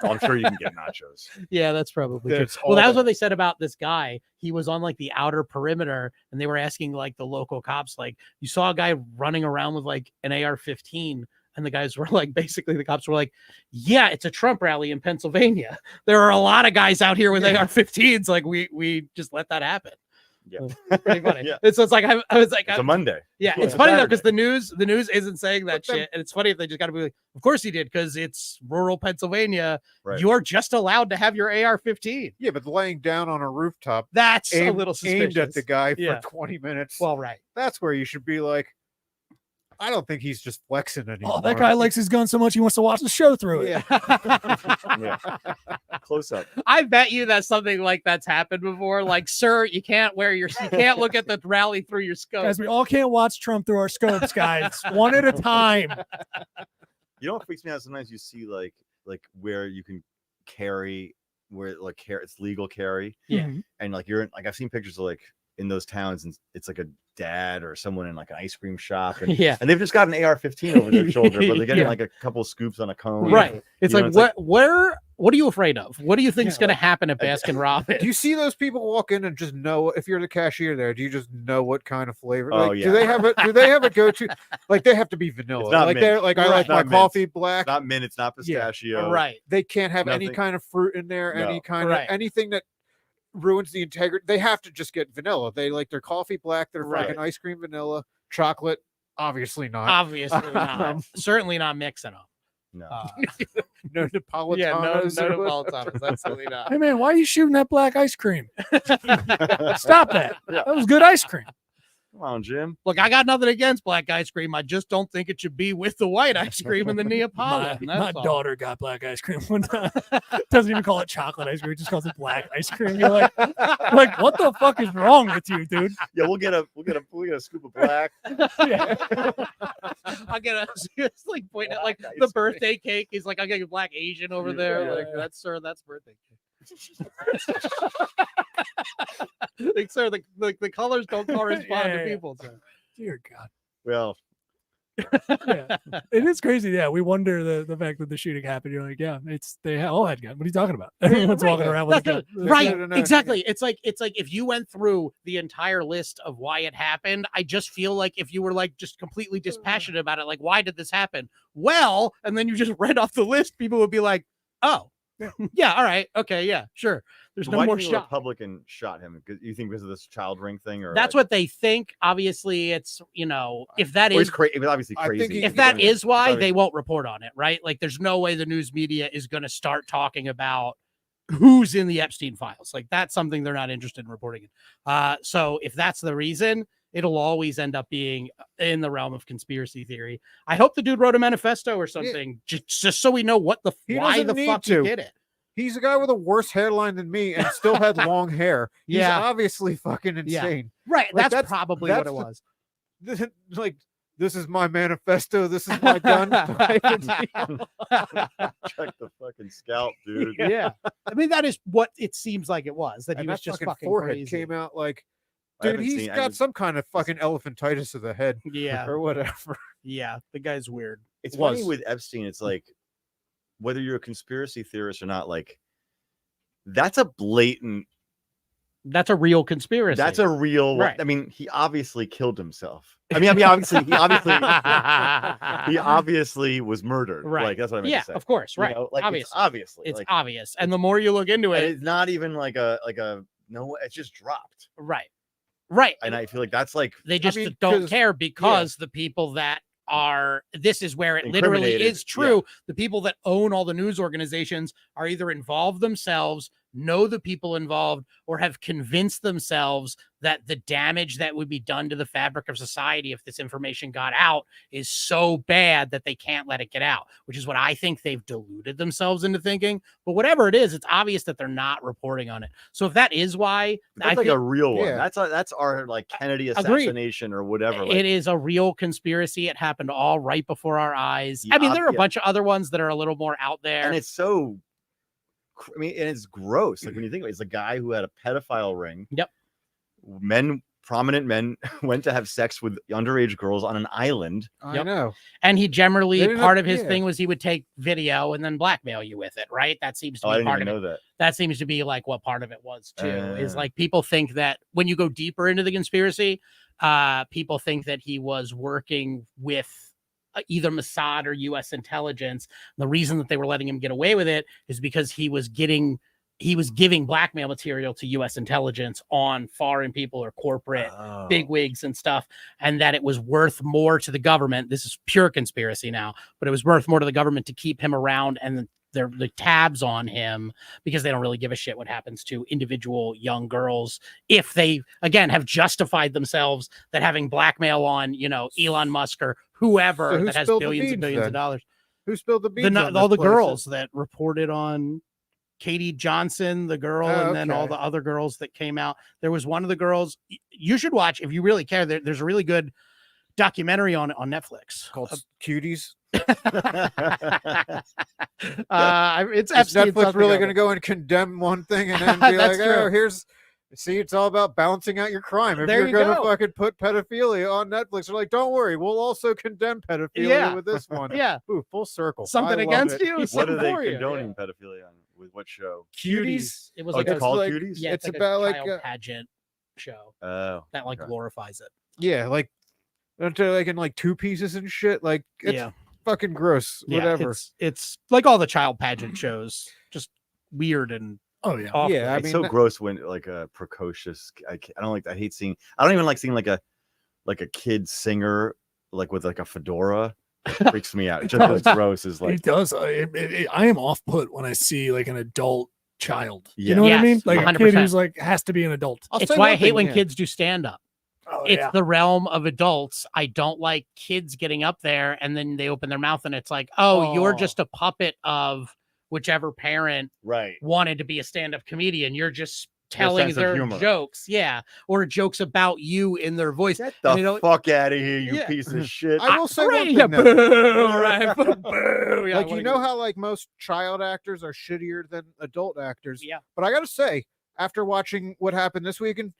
Speaker 4: I'm sure you can get nachos.
Speaker 3: Yeah, that's probably true.
Speaker 2: That's
Speaker 3: Well,
Speaker 2: all
Speaker 3: that was
Speaker 2: that-
Speaker 3: what they said about this guy. He was on like the outer perimeter, and they were asking like the local cops, like, you saw a guy running around with like an AR-15, and the guys were like, basically, the cops were like, yeah, it's a Trump rally in Pennsylvania. There are a lot of guys out here with AR-15s. Like, we just let that happen.
Speaker 4: Yeah.
Speaker 3: Pretty funny.
Speaker 4: Yeah.
Speaker 3: And so it's like I was like,
Speaker 4: It's a Monday.
Speaker 3: yeah,
Speaker 4: Yeah,
Speaker 3: it's
Speaker 4: it's
Speaker 3: funny though
Speaker 4: Saturday.
Speaker 3: because the news isn't saying that
Speaker 2: But then-
Speaker 3: shit, and it's funny if they just got to be like, of course he did because it's rural Pennsylvania.
Speaker 4: Right.
Speaker 3: You're just allowed to have your AR-15.
Speaker 2: Yeah, but laying down on a rooftop
Speaker 3: That's a
Speaker 2: aimed,
Speaker 3: little suspicious.
Speaker 2: aimed at the guy
Speaker 3: Yeah.
Speaker 2: for 20 minutes.
Speaker 3: Well, right.
Speaker 2: That's where you should be like, I don't think he's just flexing anymore.
Speaker 5: Oh, that guy likes his gun so much he wants to watch the show through it.
Speaker 2: Yeah.
Speaker 4: Yeah. Close up.
Speaker 3: I bet you that something like that's happened before. Like, sir, you can't look at the rally through your scope.
Speaker 5: Guys, we all can't watch Trump through our scopes, guys. One at a time.
Speaker 4: You know what freaks me out? Sometimes you see like where you can carry, where like it's legal carry,
Speaker 3: Yeah.
Speaker 5: Mhm.
Speaker 4: and like you're in, like I've seen pictures of like in those towns, and it's like a dad or someone in like an ice cream shop, and
Speaker 3: Yeah.
Speaker 4: they've just got an AR-15 over their shoulder, but they're getting
Speaker 3: Yeah.
Speaker 4: like a couple scoops on a cone.
Speaker 3: Right. It's
Speaker 4: You
Speaker 3: like
Speaker 4: know, it's
Speaker 3: what are you afraid of? What do you think is
Speaker 2: Yeah,
Speaker 3: going to
Speaker 2: like-
Speaker 3: happen at Baskin Robbins?
Speaker 2: Do you see those people walk in and just know if you're the cashier there? Do you just know what kind of flavor?
Speaker 4: Oh,
Speaker 2: Like,
Speaker 4: yeah.
Speaker 2: Do they have a go-to? Like they have to be vanilla.
Speaker 4: not
Speaker 2: Like
Speaker 4: mint.
Speaker 2: they're like I
Speaker 3: Right.
Speaker 2: like
Speaker 4: Not
Speaker 2: my
Speaker 4: mint.
Speaker 2: coffee black.
Speaker 4: It's not mint, it's not
Speaker 2: Yeah.
Speaker 4: pistachio.
Speaker 3: Right.
Speaker 2: They can't have any
Speaker 4: Nothing.
Speaker 2: kind of fruit in there.
Speaker 4: No.
Speaker 2: Any kind
Speaker 3: Right.
Speaker 2: of anything that ruins the integrity. They have to just get vanilla. They like their coffee black. Their
Speaker 3: Right.
Speaker 2: fucking ice cream vanilla. Chocolate, obviously not.
Speaker 3: Obviously not.
Speaker 2: Um,
Speaker 3: Certainly not mixing them.
Speaker 4: No.
Speaker 2: No Napolitanos.
Speaker 3: Yeah, no
Speaker 2: or whatever.
Speaker 3: Napolitanos. Absolutely not.
Speaker 5: Hey, man, why are you shooting that black ice cream? Stop that.
Speaker 4: Yeah.
Speaker 5: That was good ice cream.
Speaker 4: Come on, Jim.
Speaker 3: Look, I got nothing against black ice cream. I just don't think it should be with the white ice cream and the Neapolitan.
Speaker 5: My
Speaker 3: That's all.
Speaker 5: daughter got black ice cream one time. Doesn't even call it chocolate ice cream. It just calls it black ice cream. You're like, what the fuck is wrong with you, dude?
Speaker 4: Yeah, we'll get a scoop of black.
Speaker 5: Yeah.
Speaker 3: I'll get a it's like point at like
Speaker 4: Black
Speaker 3: the
Speaker 4: ice cream.
Speaker 3: birthday cake. He's like, I'll get a black Asian over there. Like, that's birthday cake. Like, sir, the colors don't correspond
Speaker 5: Yeah.
Speaker 3: to people. Sir.
Speaker 5: Dear God.
Speaker 4: Well,
Speaker 5: Yeah. It is crazy. Yeah. We wonder the fact that the shooting happened. You're like, yeah, they all had guns. What are you talking about? Everyone's walking around with a gun.
Speaker 3: Right,
Speaker 2: no, no,
Speaker 3: exactly. It's like if you went through the entire list of why it happened, I just feel like if you were like just completely dispassionate about it, like why did this happen? Well, and then you just read off the list, people would be like, oh, yeah, all right, okay, yeah, sure. There's no
Speaker 4: why do
Speaker 3: more
Speaker 4: you think a
Speaker 3: shot.
Speaker 4: Republican shot him? Because you think because of this child ring thing, or
Speaker 3: That's
Speaker 4: like,
Speaker 3: what they think. Obviously, it's if that
Speaker 4: or he's
Speaker 3: is
Speaker 4: crazy. It was obviously
Speaker 2: I think
Speaker 4: crazy.
Speaker 2: he-
Speaker 3: if that
Speaker 2: Yeah.
Speaker 3: is why,
Speaker 4: Sorry.
Speaker 3: they won't report on it, right? Like, there's no way the news media is going to start talking about who's in the Epstein files. Like, that's something they're not interested in reporting. So if that's the reason, it'll always end up being in the realm of conspiracy theory. I hope the dude wrote a manifesto or something, just so we know what
Speaker 2: He
Speaker 3: why
Speaker 2: doesn't
Speaker 3: the
Speaker 2: need
Speaker 3: fuck
Speaker 2: to.
Speaker 3: he did it.
Speaker 2: He's a guy with a worse hairline than me and still had long hair. He's
Speaker 3: Yeah.
Speaker 2: obviously fucking
Speaker 3: Yeah.
Speaker 2: insane.
Speaker 3: Right.
Speaker 2: Like,
Speaker 3: that's probably
Speaker 2: that's
Speaker 3: what it
Speaker 2: the-
Speaker 3: was.
Speaker 2: Like, this is my manifesto. This is my gun. type of deal.
Speaker 4: Check the fucking scalp, dude.
Speaker 3: Yeah. I mean, that is what it seems like it was, that he
Speaker 2: And
Speaker 3: was
Speaker 2: that
Speaker 3: just
Speaker 2: fucking
Speaker 3: fucking
Speaker 2: forehead
Speaker 3: crazy.
Speaker 2: came out like,
Speaker 4: I
Speaker 2: dude,
Speaker 4: haven't
Speaker 2: he's
Speaker 4: seen- I
Speaker 2: got
Speaker 4: haven't-
Speaker 2: some kind of fucking elephantitis of the head
Speaker 3: Yeah.
Speaker 2: or whatever.
Speaker 3: Yeah. The guy's weird.
Speaker 4: It's
Speaker 2: was.
Speaker 4: funny with Epstein. It's like whether you're a conspiracy theorist or not, like that's a blatant.
Speaker 3: That's a real conspiracy.
Speaker 4: That's a real.
Speaker 3: Right.
Speaker 4: I mean, he obviously killed himself. I mean, obviously, he obviously was murdered.
Speaker 3: Right.
Speaker 4: Like that's what I meant
Speaker 3: yeah,
Speaker 4: to say.
Speaker 3: of course,
Speaker 4: You
Speaker 3: right.
Speaker 4: know, like
Speaker 3: obvious.
Speaker 4: it's obviously.
Speaker 3: It's
Speaker 4: like,
Speaker 3: obvious. And the more you look into
Speaker 4: and
Speaker 3: it,
Speaker 4: it's not even like a no. It's just dropped,
Speaker 3: right. Right.
Speaker 4: and I feel like that's like
Speaker 3: They just
Speaker 2: mean,
Speaker 3: don't
Speaker 2: 'cause-
Speaker 3: care because the people that are this is where it literally
Speaker 4: Incriminated,
Speaker 3: is true. The people that own all the news organizations are either involved themselves, know the people involved, or have convinced themselves that the damage that would be done to the fabric of society if this information got out is so bad that they can't let it get out, which is what I think they've deluded themselves into thinking. But whatever it is, it's obvious that they're not reporting on it. So if that is why,
Speaker 4: that's
Speaker 3: I
Speaker 4: like
Speaker 3: think
Speaker 4: a real one.
Speaker 2: Yeah.
Speaker 4: That's our like Kennedy
Speaker 3: Agreed.
Speaker 4: assassination or whatever. Like,
Speaker 3: it is a real conspiracy. It happened all right before our eyes.
Speaker 4: Yeah,
Speaker 3: I mean, there are a
Speaker 4: yeah.
Speaker 3: bunch of other ones that are a little more out there.
Speaker 4: and it's so. I mean, and it's gross. Like when you think about it, it's a guy who had a pedophile ring.
Speaker 3: Yep.
Speaker 4: Prominent men went to have sex with underage girls on an island.
Speaker 2: I
Speaker 3: Yep.
Speaker 2: know.
Speaker 3: And he generally,
Speaker 2: They didn't
Speaker 3: part
Speaker 2: have-
Speaker 3: of his
Speaker 2: yeah.
Speaker 3: thing was he would take video and then blackmail you with it, right? That seems to
Speaker 4: Oh, I
Speaker 3: be
Speaker 4: didn't
Speaker 3: part
Speaker 4: even
Speaker 3: of
Speaker 4: know
Speaker 3: it.
Speaker 4: that.
Speaker 3: That seems to be like what part of it was too. Is
Speaker 4: Ah.
Speaker 3: like people think that when you go deeper into the conspiracy, people think that he was working with either Mossad or U.S. intelligence. The reason that they were letting him get away with it is because he was getting he was giving blackmail material to U.S. intelligence on foreign people or corporate bigwigs and stuff, and that it was worth more to the government. This is pure conspiracy now, but it was worth more to the government to keep him around and the tabs on him, because they don't really give a shit what happens to individual young girls if they, again, have justified themselves that having blackmail on, Elon Musk or whoever that has billions and billions of dollars.
Speaker 2: Who spilled the beans?
Speaker 3: All the girls that reported on Katie Johnson, the girl, and then all the other girls that came out. There was one of the girls you should watch if you really care. There's a really good documentary on Netflix
Speaker 2: called Cuties.
Speaker 3: It's
Speaker 2: Is Netflix really going to go and condemn one thing and then be like, oh, it's all about balancing out your crime. If you're going to fucking put pedophilia on Netflix, they're like, don't worry, we'll also condemn pedophilia with this one.
Speaker 3: Yeah.
Speaker 2: Ooh, full circle.
Speaker 3: Something against you.
Speaker 4: What are they condoning pedophilia on? With what show?
Speaker 3: Cuties. It was
Speaker 4: it's called Cuties?
Speaker 3: Yeah,
Speaker 2: it's
Speaker 3: about
Speaker 2: like
Speaker 3: a pageant show. That glorifies it.
Speaker 2: Yeah, like in like two pieces and shit. Like it's fucking gross. Whatever.
Speaker 3: It's like all the child pageant shows, just weird and awful.
Speaker 2: Yeah. I
Speaker 4: it's
Speaker 2: mean,
Speaker 4: so gross when like a precocious. I don't like. I hate seeing. I don't even like seeing like a kid singer like with like a fedora. It freaks me out. It just looks gross. Is like
Speaker 5: it does. I am off put when I see like an adult child.
Speaker 4: Yeah.
Speaker 5: You know what I mean? Like
Speaker 3: 100%.
Speaker 5: a kid who's like has to be an adult.
Speaker 3: It's why I hate when kids do stand up.
Speaker 5: Oh,
Speaker 3: it's the realm of adults. I don't like kids getting up there and then they open their mouth and it's like, you're just a puppet of whichever parent wanted to be a stand-up comedian. You're just telling their jokes. Yeah. Or jokes about you in their voice.
Speaker 4: Get the fuck out of here, you piece of shit.
Speaker 2: I will say one thing like, you know how like most child actors are shittier than adult actors?
Speaker 3: Yeah.
Speaker 2: But I got to say, after watching what happened this weekend,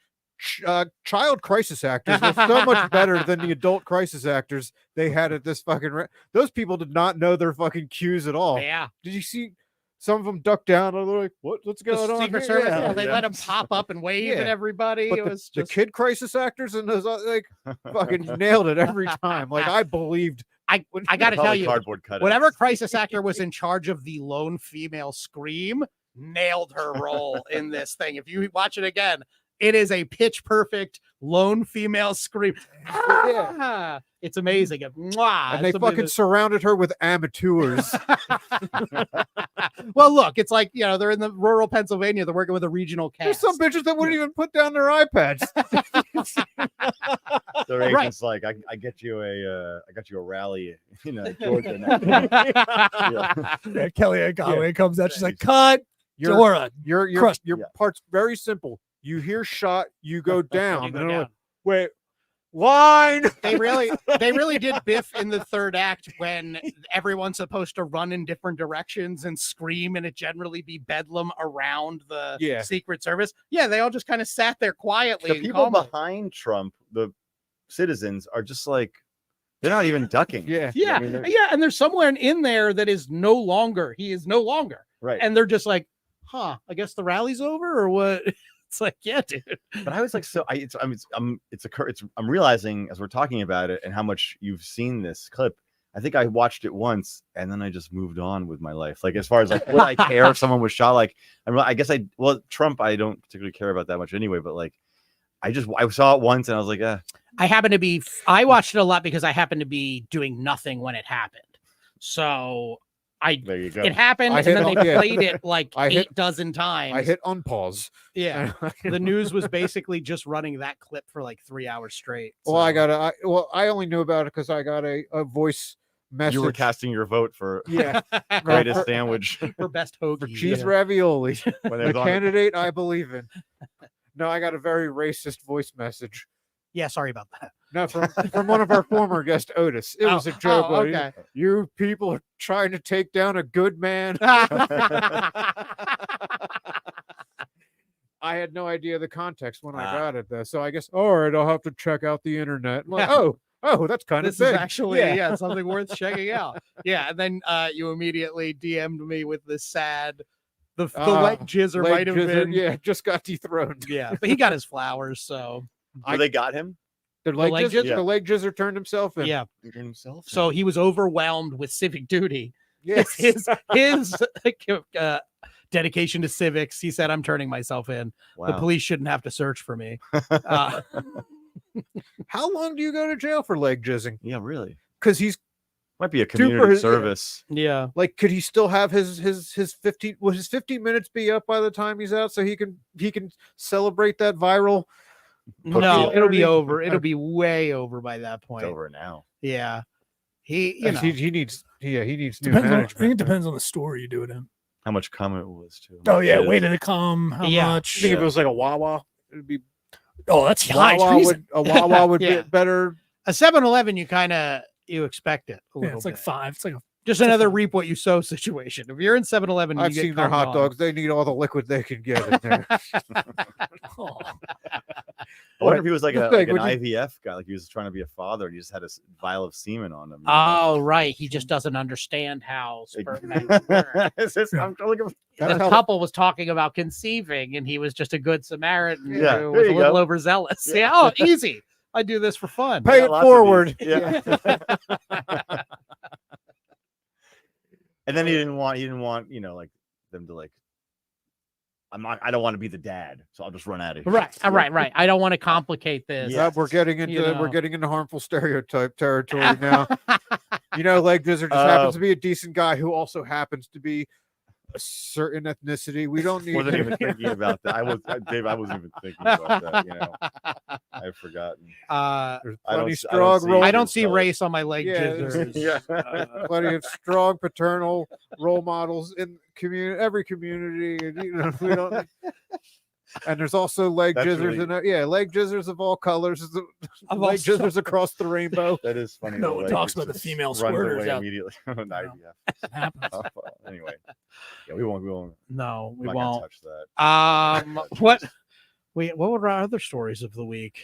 Speaker 2: child crisis actors were so much better than the adult crisis actors they had at this fucking those people did not know their fucking cues at all.
Speaker 3: Yeah.
Speaker 2: Did you see some of them duck down and they're like, what's going on?
Speaker 3: Secret Service, they let them pop up and wave at everybody.
Speaker 2: But
Speaker 3: it was
Speaker 2: the kid crisis actors and those like fucking nailed it every time. Like I believed.
Speaker 3: I got to tell you, whatever
Speaker 4: cutouts.
Speaker 3: crisis actor was in charge of the lone female scream nailed her role in this thing. If you watch it again, it is a pitch perfect lone female scream. It's amazing.
Speaker 2: And they fucking surrounded her with amateurs.
Speaker 3: Well, look, it's like, they're in the rural Pennsylvania. They're working with a regional cast.
Speaker 2: There's some bitches that wouldn't even put down their iPads.
Speaker 4: Their agent's like, I got you a rally in Georgia now.
Speaker 5: Kellyanne Conway comes out. She's like, cut.
Speaker 2: Your part's very simple. You hear shot, you go down. Like, wait, line.
Speaker 3: They really did Biff in the third act when everyone's supposed to run in different directions and scream, and it generally be bedlam around the Secret Service. Yeah, they all just kind of sat there quietly.
Speaker 4: The people behind Trump, the citizens, are just like, they're not even ducking.
Speaker 3: Yeah. And there's someone in there that is no longer. He is no longer.
Speaker 4: Right.
Speaker 3: And they're just like, I guess the rally's over or what? It's like, yeah, dude.
Speaker 4: But I was like, I'm realizing as we're talking about it and how much you've seen this clip. I think I watched it once and then I just moved on with my life. Like, as far as like, would I care if someone was shot? Like, Trump, I don't particularly care about that much anyway, but like, I saw it once and I was like,
Speaker 3: I watched it a lot because I happened to be doing nothing when it happened. So
Speaker 4: there you go.
Speaker 3: It happened, and then they played it like 8 dozen times.
Speaker 2: I hit unpause.
Speaker 3: Yeah, the news was basically just running that clip for like 3 hours straight. So.
Speaker 2: Well, I only knew about it because I got a voice message.
Speaker 4: You were casting your vote for greatest sandwich
Speaker 3: for best hoagie
Speaker 2: for cheese ravioli. The candidate I believe in. No, I got a very racist voice message.
Speaker 3: Yeah, sorry about that.
Speaker 2: No, from one of our former guests, Otis. It was a joke. Okay. You people are trying to take down a good man. I had no idea the context when I got it, though. So I guess, all right, I'll have to check out the internet. I'm like, oh, that's kind of
Speaker 3: this is actually something worth checking out. Yeah, and then you immediately DM'd me with this sad. The leg jizzer might have been.
Speaker 2: Yeah, just got dethroned.
Speaker 3: Yeah, but he got his flowers, so.
Speaker 4: They got him?
Speaker 2: The leg jizzer turned himself in.
Speaker 3: Yeah.
Speaker 4: He turned himself in.
Speaker 3: So he was overwhelmed with civic duty.
Speaker 2: Yes.
Speaker 3: His dedication to civics. He said, I'm turning myself in.
Speaker 4: Wow.
Speaker 3: The police shouldn't have to search for me. Uh,
Speaker 2: How long do you go to jail for leg jizzing?
Speaker 4: Yeah, really.
Speaker 2: Because he's
Speaker 4: Might be a community
Speaker 2: yeah.
Speaker 4: service.
Speaker 3: yeah.
Speaker 2: like, could he still have his 15? Will his 15 minutes be up by the time he's out, so he can celebrate that viral?
Speaker 3: No, it'll be
Speaker 2: popularity?
Speaker 3: over. It'll be way over by that
Speaker 4: It's
Speaker 3: point.
Speaker 4: over now.
Speaker 3: Yeah. He, you know,
Speaker 2: He needs new
Speaker 5: Depends on, I
Speaker 2: management.
Speaker 5: think it depends on the store you do it in.
Speaker 4: How much cum it was too.
Speaker 5: Oh yeah,
Speaker 4: Shit.
Speaker 5: wait till it come. How
Speaker 3: Yeah.
Speaker 5: much?
Speaker 2: I think if it was like a Wawa, it'd be
Speaker 5: Oh, that's high
Speaker 2: Wawa
Speaker 5: treason.
Speaker 2: would
Speaker 3: Yeah.
Speaker 2: be better.
Speaker 3: a 7-Eleven, you expect it a
Speaker 5: Yeah,
Speaker 3: little
Speaker 5: it's like
Speaker 3: bit.
Speaker 5: 5. It's like a
Speaker 3: Just another reap what you sow situation. If you're in 7-Eleven,
Speaker 2: I've
Speaker 3: you
Speaker 2: seen
Speaker 3: get
Speaker 2: their
Speaker 3: cum
Speaker 2: hot
Speaker 3: gone.
Speaker 2: dogs. They need all the liquid they can get in there.
Speaker 5: oh,
Speaker 4: I wonder if he was like,
Speaker 2: The
Speaker 4: an
Speaker 2: thing, when
Speaker 4: IVF guy, like he was trying to be a father. And he just had a vial of semen on him.
Speaker 3: Oh, right. He just doesn't understand how sperm banks work.
Speaker 4: I'm looking.
Speaker 2: That's
Speaker 3: The
Speaker 2: how-
Speaker 3: couple was talking about conceiving, and he was just a good Samaritan
Speaker 4: Yeah,
Speaker 3: who
Speaker 4: there
Speaker 3: was a
Speaker 4: you
Speaker 3: little
Speaker 4: go.
Speaker 3: overzealous.
Speaker 4: Yeah.
Speaker 3: Yeah, oh, easy. I do this for fun.
Speaker 2: Pay it
Speaker 4: lots of
Speaker 2: forward.
Speaker 4: these. Yeah. And then he didn't want, like them to like. I don't want to be the dad, so I'll just run out of here.
Speaker 3: Right. I don't want to complicate this.
Speaker 4: Yeah.
Speaker 2: We're getting into
Speaker 3: know.
Speaker 2: we're getting into harmful stereotype territory now. Leg jizzard just happens to be a decent guy who also happens to be a certain ethnicity. We don't need
Speaker 4: Wasn't
Speaker 2: him.
Speaker 4: even thinking about that. Dave, I wasn't even thinking about that. I've forgotten.
Speaker 2: There's
Speaker 4: I don't
Speaker 2: plenty
Speaker 4: s- I don't
Speaker 2: strong
Speaker 4: see-
Speaker 2: role.
Speaker 3: I don't see
Speaker 4: color.
Speaker 3: race on my leg
Speaker 2: Yeah,
Speaker 3: jizzers.
Speaker 4: Yeah.
Speaker 2: Plenty of strong paternal role models in every community. And, we don't. And there's also leg
Speaker 4: That's
Speaker 2: jizzers
Speaker 4: really-
Speaker 2: leg jizzers of all colors.
Speaker 3: Of
Speaker 2: Leg
Speaker 3: all
Speaker 2: jizzers across the rainbow.
Speaker 4: That is funny.
Speaker 5: No
Speaker 4: the
Speaker 5: one
Speaker 4: leg
Speaker 5: talks
Speaker 4: just
Speaker 5: about the female
Speaker 4: runs
Speaker 5: squirters
Speaker 4: away
Speaker 5: out-
Speaker 4: immediately. An
Speaker 5: No.
Speaker 4: IVF.
Speaker 5: it happens.
Speaker 4: Oh, well, anyway, yeah, we won't.
Speaker 3: No, we
Speaker 4: I'm not gonna
Speaker 3: won't.
Speaker 4: touch that.
Speaker 3: What were our other stories of the week?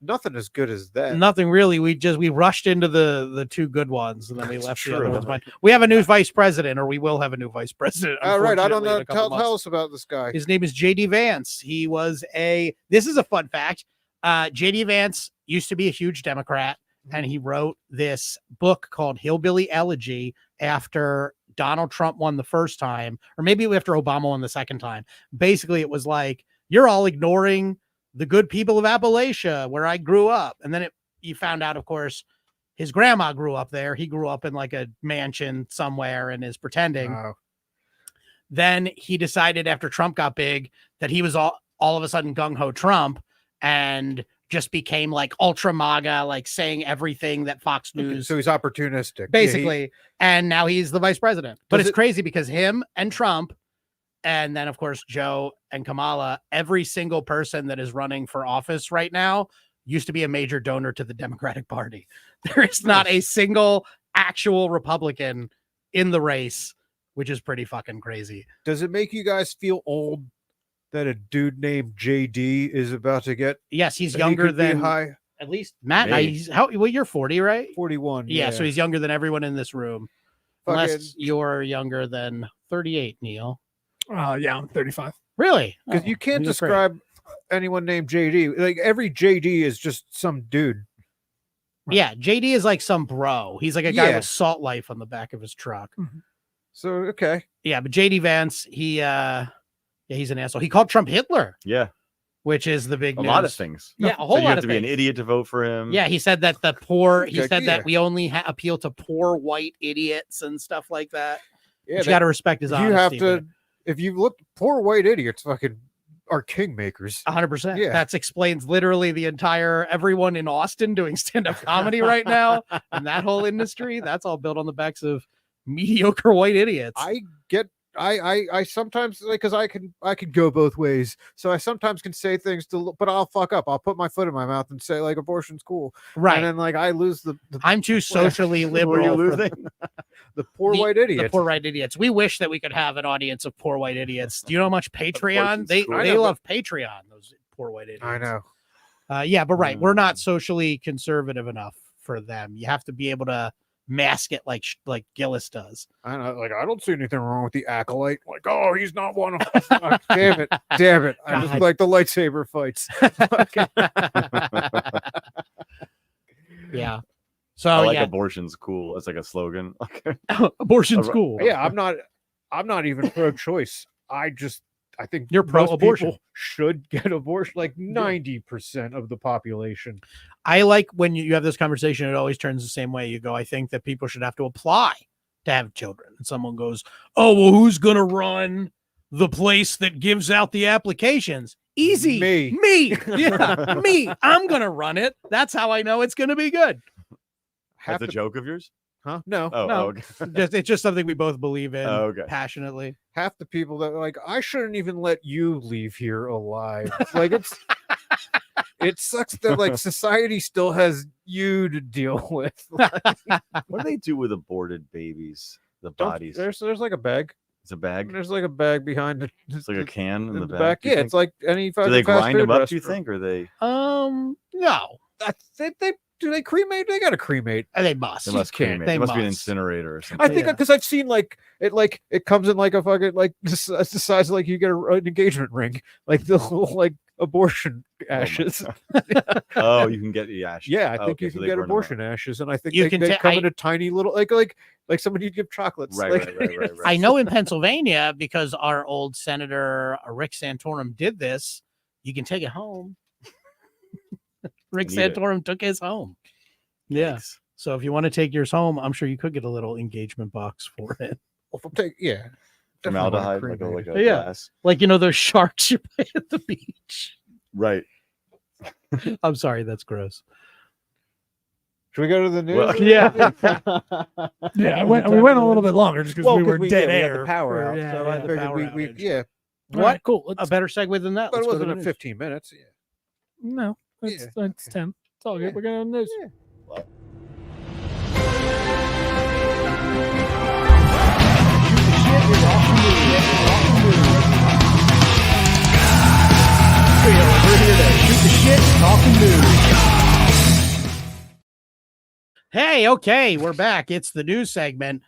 Speaker 2: Nothing as good as that.
Speaker 3: Nothing really. We rushed into the two good ones, and then we
Speaker 2: That's
Speaker 3: left the
Speaker 2: true.
Speaker 3: other ones behind. We have a new vice president, or we will have a new vice president.
Speaker 2: All right, I don't
Speaker 3: unfortunately, in
Speaker 2: know.
Speaker 3: a couple
Speaker 2: Tell
Speaker 3: months.
Speaker 2: us about this guy.
Speaker 3: His name is JD Vance. He was this is a fun fact. JD Vance used to be a huge Democrat, and he wrote this book called Hillbilly Elegy after Donald Trump won the first time, or maybe after Obama won the second time. Basically, it was like, you're all ignoring the good people of Appalachia, where I grew up. And then you found out, of course, his grandma grew up there. He grew up in like a mansion somewhere and is pretending.
Speaker 2: Wow.
Speaker 3: Then he decided after Trump got big that he was all of a sudden gung-ho Trump and just became like ultra MAGA, like saying everything that Fox News
Speaker 2: So he's opportunistic. Yeah,
Speaker 3: basically. And now he's the vice president. But
Speaker 2: Does
Speaker 3: it's
Speaker 2: it-
Speaker 3: crazy because him and Trump, and then of course Joe and Kamala, every single person that is running for office right now used to be a major donor to the Democratic Party. There is not a single actual Republican in the race, which is pretty fucking crazy.
Speaker 2: Does it make you guys feel old that a dude named JD is about to get
Speaker 3: Yes, he's
Speaker 2: he
Speaker 3: younger
Speaker 2: could be
Speaker 3: than
Speaker 2: high
Speaker 3: at least Matt.
Speaker 4: Me.
Speaker 3: He's you're 40, right?
Speaker 2: 41?
Speaker 3: Yeah, so he's younger than everyone in this room.
Speaker 2: Fucking-
Speaker 3: Unless you're younger than 38, Neil.
Speaker 5: Yeah, I'm 35.
Speaker 3: Really?
Speaker 2: because you can't
Speaker 3: you're great.
Speaker 2: describe anyone named JD. Like every JD is just some dude.
Speaker 3: Yeah, JD is like some bro. He's like a guy
Speaker 2: Yeah.
Speaker 3: with Salt Life on the back of his truck.
Speaker 2: So okay,
Speaker 3: Yeah, but JD Vance, he's an asshole. He called Trump Hitler,
Speaker 4: Yeah,
Speaker 3: which is the big
Speaker 4: a
Speaker 3: news.
Speaker 4: lot of things.
Speaker 3: Yeah, a
Speaker 4: So
Speaker 3: whole
Speaker 4: you
Speaker 3: lot
Speaker 4: have
Speaker 3: of
Speaker 4: to be an
Speaker 3: things.
Speaker 4: idiot to vote for him.
Speaker 3: Yeah, he said that the poor. He
Speaker 2: Okay,
Speaker 3: said
Speaker 2: yeah.
Speaker 3: that we only appeal to poor white idiots and stuff like that.
Speaker 2: yeah.
Speaker 3: You got to respect his
Speaker 2: you
Speaker 3: honesty.
Speaker 2: have to. If you look, poor white idiots fucking are kingmakers.
Speaker 3: 100%.
Speaker 2: Yeah.
Speaker 3: That explains literally the entire everyone in Austin doing stand-up comedy right now, and that whole industry. That's all built on the backs of mediocre white idiots.
Speaker 2: I get. I sometimes like because I can go both ways. So I sometimes can say things but I'll fuck up. I'll put my foot in my mouth and say like abortion's cool,
Speaker 3: right.
Speaker 2: and then like I lose the
Speaker 3: I'm too socially
Speaker 4: Were
Speaker 3: liberal.
Speaker 4: you
Speaker 3: for
Speaker 4: losing?
Speaker 2: the poor white
Speaker 3: the
Speaker 2: idiots.
Speaker 3: poor white idiots. We wish that we could have an audience of poor white idiots. Do you know how much Patreon?
Speaker 4: Abortion's
Speaker 3: They
Speaker 4: cool.
Speaker 2: I
Speaker 3: they
Speaker 2: know,
Speaker 3: love Patreon. Those poor white idiots.
Speaker 2: I know.
Speaker 3: Yeah, but right, we're not socially conservative enough for them. You have to be able to mask it like Gillis does.
Speaker 2: I know. Like I don't see anything wrong with the acolyte. Like oh, he's not one of us. Damn it. I just
Speaker 3: God.
Speaker 2: like the lightsaber fights.
Speaker 3: Yeah. So
Speaker 4: I like
Speaker 3: yeah,
Speaker 4: abortion's cool. It's like a slogan.
Speaker 3: abortion's
Speaker 4: Right.
Speaker 3: cool.
Speaker 2: Yeah, I'm not even pro-choice. I think
Speaker 3: You're
Speaker 2: most
Speaker 3: pro-abortion.
Speaker 2: people should get abortion. Like 90% of the population.
Speaker 3: I like when you have this conversation, it always turns the same way. You go, I think that people should have to apply to have children. And someone goes, oh, well, who's going to run the place that gives out the applications? Easy. Me. Yeah, me. I'm going to run it. That's how I know it's going to be good.
Speaker 4: That's a joke of yours?
Speaker 2: Huh? No.
Speaker 4: Oh,
Speaker 3: No.
Speaker 4: okay.
Speaker 3: It's just something we both believe in
Speaker 4: Okay.
Speaker 3: passionately.
Speaker 2: Half the people that are like, I shouldn't even let you leave here alive. Like it sucks that like society still has you to deal with.
Speaker 4: What do they do with aborted babies? The bodies.
Speaker 2: There's like a bag.
Speaker 4: It's a bag.
Speaker 2: There's like a bag behind it.
Speaker 4: It's like a can in the
Speaker 2: back.
Speaker 4: back.
Speaker 2: Yeah, it's like any.
Speaker 4: Do they
Speaker 2: fast
Speaker 4: grind
Speaker 2: food
Speaker 4: them up? Do you
Speaker 2: restaurant.
Speaker 4: think, or they?
Speaker 3: No.
Speaker 2: Do they cremate? They got to cremate.
Speaker 3: They must.
Speaker 4: They must
Speaker 2: can't.
Speaker 4: cremate.
Speaker 3: They
Speaker 4: It must be an
Speaker 3: must.
Speaker 4: incinerator or something.
Speaker 2: I think
Speaker 3: Yeah.
Speaker 2: because I've seen like it comes in like a fucking like the size of like you get an engagement ring, like the little like abortion ashes.
Speaker 4: Oh, you can get the ashes.
Speaker 2: Yeah, I
Speaker 4: Oh,
Speaker 2: think
Speaker 4: okay,
Speaker 2: you
Speaker 4: so
Speaker 2: can
Speaker 4: they
Speaker 2: get
Speaker 4: burn them
Speaker 2: abortion
Speaker 4: up.
Speaker 2: ashes, and I think
Speaker 3: You
Speaker 2: they,
Speaker 3: can
Speaker 2: they
Speaker 3: ta-
Speaker 2: come
Speaker 3: I-
Speaker 2: in a tiny little like somebody you'd give chocolates.
Speaker 4: Right,
Speaker 2: like,
Speaker 4: right.
Speaker 3: I know in Pennsylvania, because our old Senator Rick Santorum did this, you can take it home. Rick
Speaker 4: Need it.
Speaker 3: Santorum took his home. Yeah.
Speaker 4: Yikes.
Speaker 3: So if you want to take yours home, I'm sure you could get a little engagement box for it.
Speaker 2: Well, yeah, definitely wanna
Speaker 4: Formaldehyde, like
Speaker 2: cremate
Speaker 4: a
Speaker 2: it.
Speaker 3: Yeah.
Speaker 4: glass.
Speaker 3: Like, those sharks you play at the beach.
Speaker 4: Right.
Speaker 3: I'm sorry, that's gross.
Speaker 2: Should we go to the news?
Speaker 4: Well,
Speaker 3: Yeah.
Speaker 5: Yeah, we went a little bit longer just because
Speaker 2: Well,
Speaker 5: we were dead
Speaker 2: we had
Speaker 5: air.
Speaker 2: the power
Speaker 5: for-
Speaker 2: out,
Speaker 5: yeah,
Speaker 2: so
Speaker 5: yeah.
Speaker 2: I
Speaker 3: the
Speaker 2: figured
Speaker 3: power
Speaker 2: we
Speaker 3: outage.
Speaker 2: yeah,
Speaker 5: All right, cool.
Speaker 3: A better segue than that.
Speaker 2: but
Speaker 3: Let's
Speaker 2: it
Speaker 3: go to
Speaker 2: wasn't
Speaker 3: the
Speaker 2: at
Speaker 3: news.
Speaker 2: 15 minutes. Yeah.
Speaker 5: No, it's 10. It's all good.
Speaker 2: Yeah.
Speaker 5: We're going to news.
Speaker 2: Yeah.
Speaker 3: Hey, okay, we're back. It's the news segment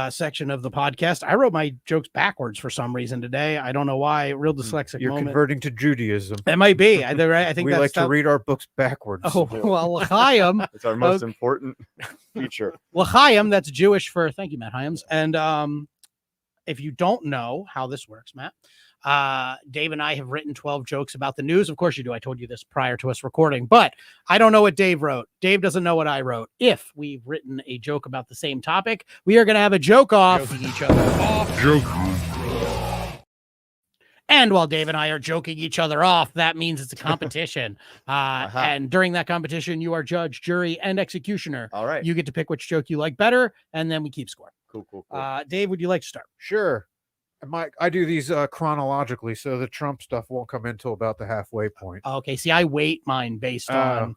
Speaker 3: section of the podcast. I wrote my jokes backwards for some reason today. I don't know why. Real dyslexic
Speaker 2: You're
Speaker 3: moment.
Speaker 2: converting to Judaism.
Speaker 3: It might be. I think
Speaker 2: We
Speaker 3: that's
Speaker 2: like to read our books backwards.
Speaker 3: Oh, well, L'chaim.
Speaker 4: It's our most important feature.
Speaker 3: L'chaim, that's Jewish for thank you, Matt Hyams. And if you don't know how this works, Matt, Dave and I have written 12 jokes about the news. Of course you do. I told you this prior to us recording, but I don't know what Dave wrote. Dave doesn't know what I wrote. If we've written a joke about the same topic, we are going to have a joke off each other off. And while Dave and I are joking each other off, that means it's a competition. And during that competition, you are judge, jury, and executioner.
Speaker 4: All right.
Speaker 3: You get to pick which joke you like better, and then we keep score.
Speaker 4: Cool.
Speaker 3: Dave, would you like to start?
Speaker 2: Sure. I do these chronologically, so the Trump stuff won't come in until about the halfway point.
Speaker 3: Okay, see, I weight mine based on.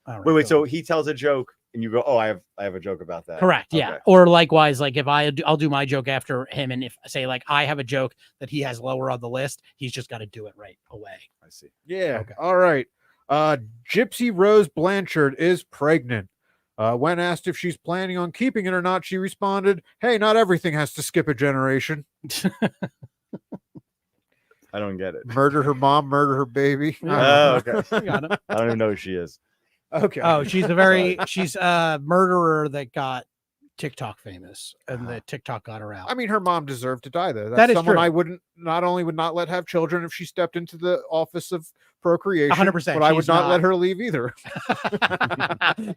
Speaker 3: All right,
Speaker 4: Wait.
Speaker 3: go.
Speaker 4: So he tells a joke, and you go, "Oh, I have a joke about that."
Speaker 3: Correct. Yeah.
Speaker 4: Okay.
Speaker 3: Or likewise, like if I'll do my joke after him, and if say like I have a joke that he has lower on the list, he's just got to do it right away.
Speaker 4: I see.
Speaker 2: Yeah.
Speaker 3: Okay.
Speaker 2: All right. Gypsy Rose Blanchard is pregnant. When asked if she's planning on keeping it or not, she responded, "Hey, not everything has to skip a generation.
Speaker 4: I don't get it.
Speaker 2: Murder her mom, murder her baby."
Speaker 4: Oh, okay.
Speaker 3: You got it.
Speaker 4: I don't even know who she is.
Speaker 2: Okay.
Speaker 3: Oh, she's a murderer that got TikTok famous, and the TikTok got her out.
Speaker 2: I mean, her mom deserved to die, though. That's
Speaker 3: That is
Speaker 2: someone
Speaker 3: true.
Speaker 2: I would not let have children if she stepped into the office of procreation.
Speaker 3: 100%,
Speaker 2: But I would
Speaker 3: she's
Speaker 2: not let
Speaker 3: not.
Speaker 2: her leave either.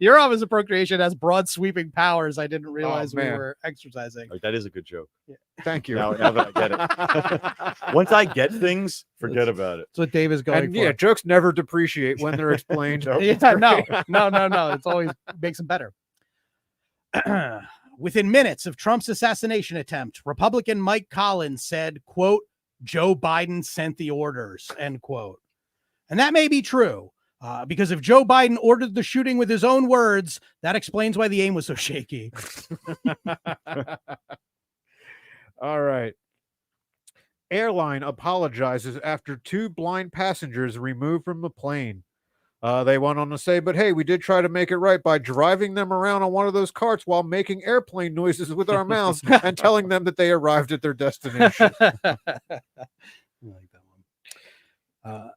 Speaker 3: Your Office of Procreation has broad sweeping powers I didn't realize we
Speaker 2: man.
Speaker 3: were exercising.
Speaker 4: Like, that is a good joke.
Speaker 2: Thank you.
Speaker 4: Now that I get it. Once I get things, forget about it.
Speaker 3: That's what Dave is going
Speaker 2: And
Speaker 3: for.
Speaker 2: yeah, jokes never depreciate when they're explained.
Speaker 4: Nope.
Speaker 3: Yeah, no. It's always makes them better. Within minutes of Trump's assassination attempt, Republican Mike Collins said, quote, Joe Biden sent the orders, end quote. And that may be true, because if Joe Biden ordered the shooting with his own words, that explains why the aim was so shaky.
Speaker 2: All right. Airline apologizes after 2 blind passengers removed from the plane. They went on to say, but hey, we did try to make it right by driving them around on one of those carts while making airplane noises with our mouths and telling them that they arrived at their destination.
Speaker 3: I like that one.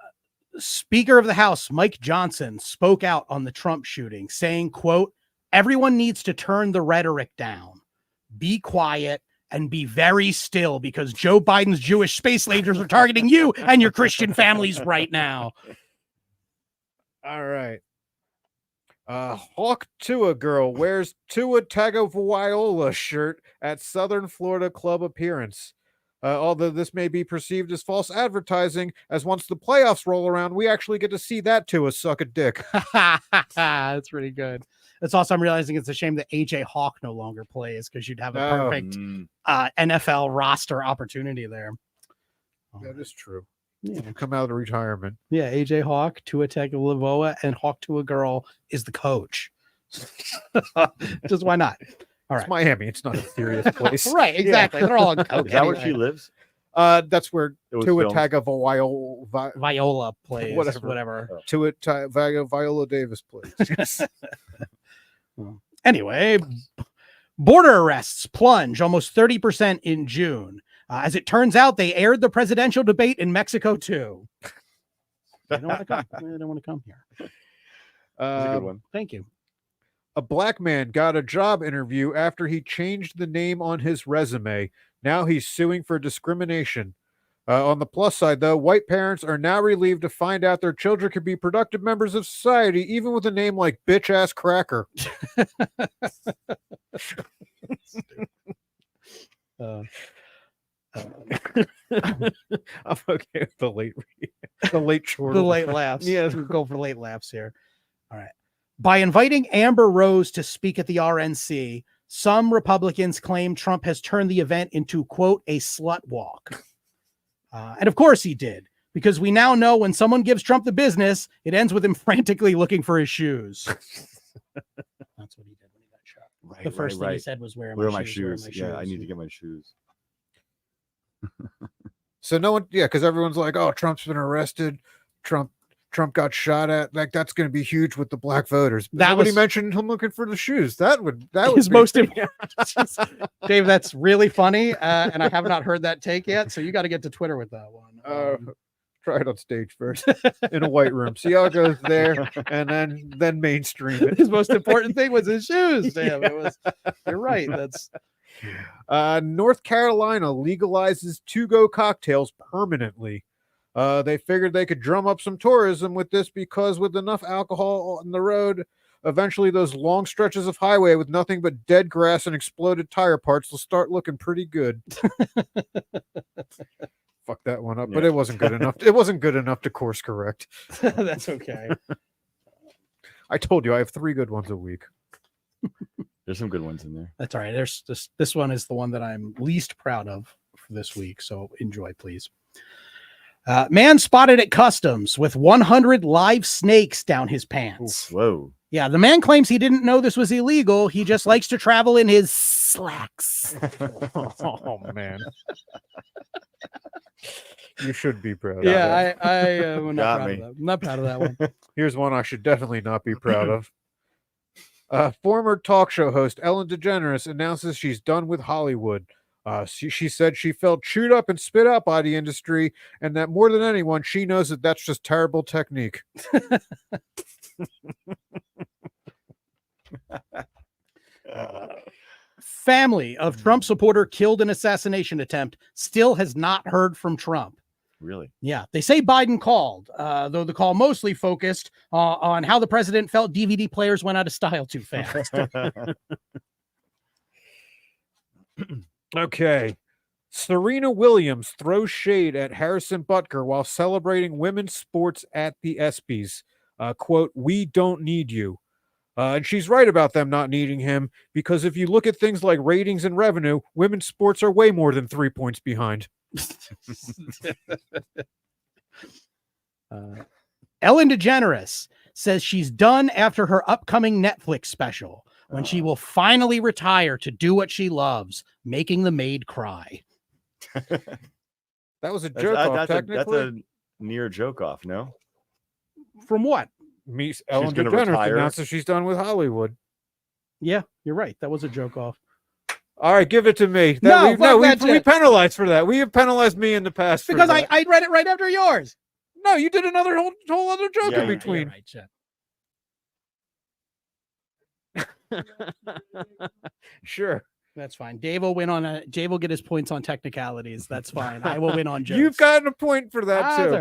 Speaker 3: Speaker of the House, Mike Johnson, spoke out on the Trump shooting, saying, quote, everyone needs to turn the rhetoric down, be quiet, and be very still because Joe Biden's Jewish space lasers are targeting you and your Christian families right now.
Speaker 2: All right. Hawk Tua girl wears Tua Tagovailoa shirt at Southern Florida club appearance. Although this may be perceived as false advertising, as once the playoffs roll around, we actually get to see that Tua suck a dick.
Speaker 3: That's pretty good. That's also, I'm realizing it's a shame that AJ Hawk no longer plays because you'd have a perfect NFL roster opportunity there.
Speaker 2: That is true.
Speaker 3: Yeah.
Speaker 2: Come out of retirement.
Speaker 3: Yeah, AJ Hawk, Tua Tagovailoa, and Hawk Tua girl is the coach. Just why not? All right.
Speaker 2: It's Miami. It's not a serious place.
Speaker 3: Right, exactly. They're all on coke.
Speaker 4: Is that where
Speaker 3: anyway.
Speaker 4: she lives?
Speaker 2: That's where
Speaker 4: It was
Speaker 2: Tua
Speaker 4: filmed?
Speaker 2: Tagovailoa
Speaker 3: Viola plays.
Speaker 2: Whatever.
Speaker 3: Whatever.
Speaker 2: Viola Davis plays.
Speaker 3: Anyway, border arrests plunge almost 30% in June. As it turns out, they aired the presidential debate in Mexico too. They don't want to come. They don't want to come here.
Speaker 4: That's a good one.
Speaker 3: Thank you.
Speaker 2: A black man got a job interview after he changed the name on his resume. Now he's suing for discrimination. On the plus side, though, white parents are now relieved to find out their children can be productive members of society, even with a name like bitch ass cracker. I'm okay with the late short.
Speaker 3: The late laughs.
Speaker 2: Yeah.
Speaker 3: We'll go for late laughs here. All right. By inviting Amber Rose to speak at the RNC, some Republicans claim Trump has turned the event into, quote, a slut walk. And of course he did, because we now know when someone gives Trump the business, it ends with him frantically looking for his shoes. That's what he did when he got shot.
Speaker 4: Right,
Speaker 3: The first thing he said was, where
Speaker 4: my shoes? Yeah, I need to get my shoes.
Speaker 2: So no one, because everyone's like, oh, Trump's been arrested. Trump got shot at. Like, that's going to be huge with the black voters. But nobody mentioned him looking for the shoes. That would
Speaker 3: his
Speaker 2: be
Speaker 3: most important. Dave, that's really funny, and I have not heard that take yet. So you got to get to Twitter with that one.
Speaker 2: Try it on stage first in a white room. See how it goes there, and then mainstream it.
Speaker 3: His most important thing was his shoes. Damn, it was. You're right. That's.
Speaker 2: North Carolina legalizes to-go cocktails permanently. They figured they could drum up some tourism with this because with enough alcohol on the road, eventually those long stretches of highway with nothing but dead grass and exploded tire parts will start looking pretty good. Fuck that one up, but it wasn't good enough. It wasn't good enough to course correct.
Speaker 3: That's okay.
Speaker 2: I told you I have 3 good ones a week.
Speaker 4: There's some good ones in there.
Speaker 3: That's all right. There's this one is the one that I'm least proud of for this week. So enjoy, please. Man spotted at customs with 100 live snakes down his pants.
Speaker 4: Whoa.
Speaker 3: Yeah, the man claims he didn't know this was illegal. He just likes to travel in his slacks.
Speaker 2: Oh man. You should be proud.
Speaker 3: Yeah, I am not
Speaker 4: Got
Speaker 3: proud
Speaker 4: me.
Speaker 3: of that. I'm not proud of that one.
Speaker 2: Here's one I should definitely not be proud of. Former talk show host Ellen DeGeneres announces she's done with Hollywood. She said she felt chewed up and spit out by the industry, and that more than anyone, she knows that that's just terrible technique.
Speaker 3: Family of Trump supporter killed in assassination attempt still has not heard from Trump.
Speaker 4: Really?
Speaker 3: Yeah, they say Biden called, though the call mostly focused on how the president felt DVD players went out of style too fast.
Speaker 2: Okay. Serena Williams throws shade at Harrison Butker while celebrating women's sports at the ESPYs. Quote, "We don't need you." And she's right about them not needing him, because if you look at things like ratings and revenue, women's sports are way more than 3 points behind.
Speaker 3: Ellen DeGeneres says she's done after her upcoming Netflix special, when she will finally retire to do what she loves, making the maid cry.
Speaker 2: That was a joke off, technically.
Speaker 4: That's a near joke off, no?
Speaker 3: From what?
Speaker 2: Ellen
Speaker 4: gonna
Speaker 2: DeGeneres
Speaker 4: retire?
Speaker 2: announces she's done with Hollywood.
Speaker 3: Yeah, you're right. That was a joke off.
Speaker 2: All right, give it to me.
Speaker 3: No, fuck
Speaker 2: we
Speaker 3: that shit.
Speaker 2: penalized for that. We have penalized me in the past for
Speaker 3: Because
Speaker 2: that.
Speaker 3: I read it right after yours.
Speaker 2: No, you did another whole other joke
Speaker 4: Yeah,
Speaker 2: in
Speaker 4: you-
Speaker 2: between.
Speaker 3: Right, shit.
Speaker 2: Sure.
Speaker 3: That's fine. Dave will win on Dave will get his points on technicalities. That's fine. I will win on jokes.
Speaker 2: You've gotten a point for that
Speaker 3: That's
Speaker 2: too.
Speaker 3: all